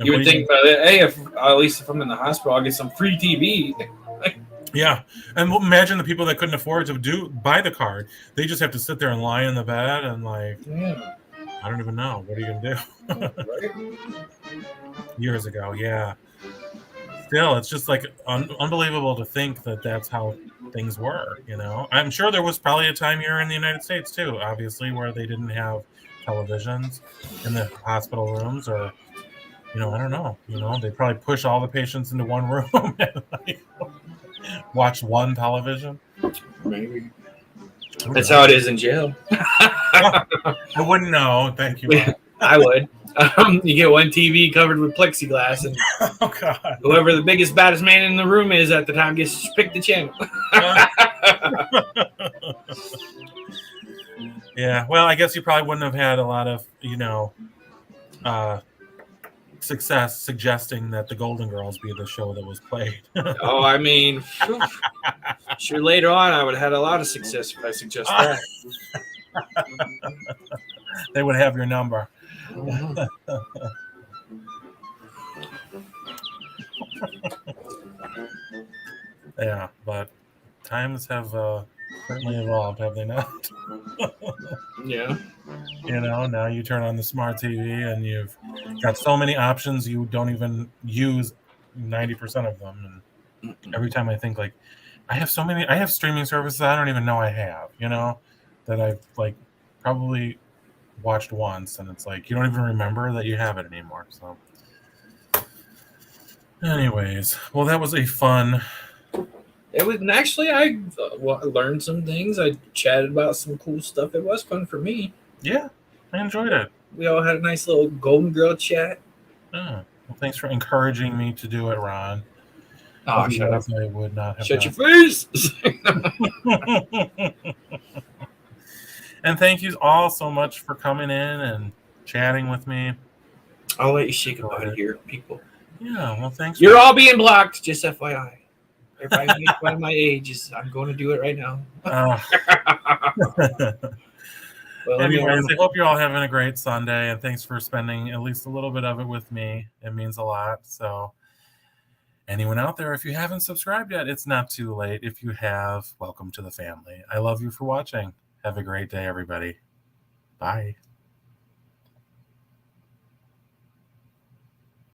You what would do think, hey, at least if I'm in the hospital, I'll get some free TV. yeah. And imagine the people that couldn't afford to buy the card. They just have to sit there and lie in the bed and Yeah. I don't even know. What are you going to do? Years ago. Yeah. Still, it's just unbelievable to think that that's how things were, I'm sure there was probably a time here in the United States too, obviously, where they didn't have televisions in the hospital rooms, or I don't know, they probably push all the patients into one room and watch one television. Maybe. That's how it is in jail. I wouldn't know. Thank you. I would. You get one TV covered with plexiglass, and oh God, whoever the biggest, baddest man in the room is at the time gets to pick the channel. Yeah, well, I guess you probably wouldn't have had a lot of, success suggesting that the Golden Girls be the show that was played. Oh, I mean, sure. Later on, I would have had a lot of success if I suggest that. They would have your number. Yeah, but times have certainly evolved, have they not? Yeah. Now you turn on the smart TV and you've got so many options you don't even use 90% of them. And every time I think I have streaming services I don't even know I have, that I've probably watched once, and it's you don't even remember that you have it anymore. So anyways, well, that was a fun. It was actually, I learned some things. I chatted about some cool stuff. It was fun for me. Yeah, I enjoyed it. We all had a nice little Golden Girl chat. Oh, well, thanks for encouraging me to do it, Ron. Oh, shut up. I would not have Shut your face. And thank you all so much for coming in and chatting with me. I'll let you shake them out of here, people. Yeah, well, thanks. You're all being blocked, just FYI. Everybody makes fun of my age. I'm going to do it right now. Well, anyways, I hope you're all having a great Sunday, and thanks for spending at least a little bit of it with me. It means a lot. So anyone out there, if you haven't subscribed yet, it's not too late. If you have, welcome to the family. I love you for watching. Have a great day, everybody. Bye.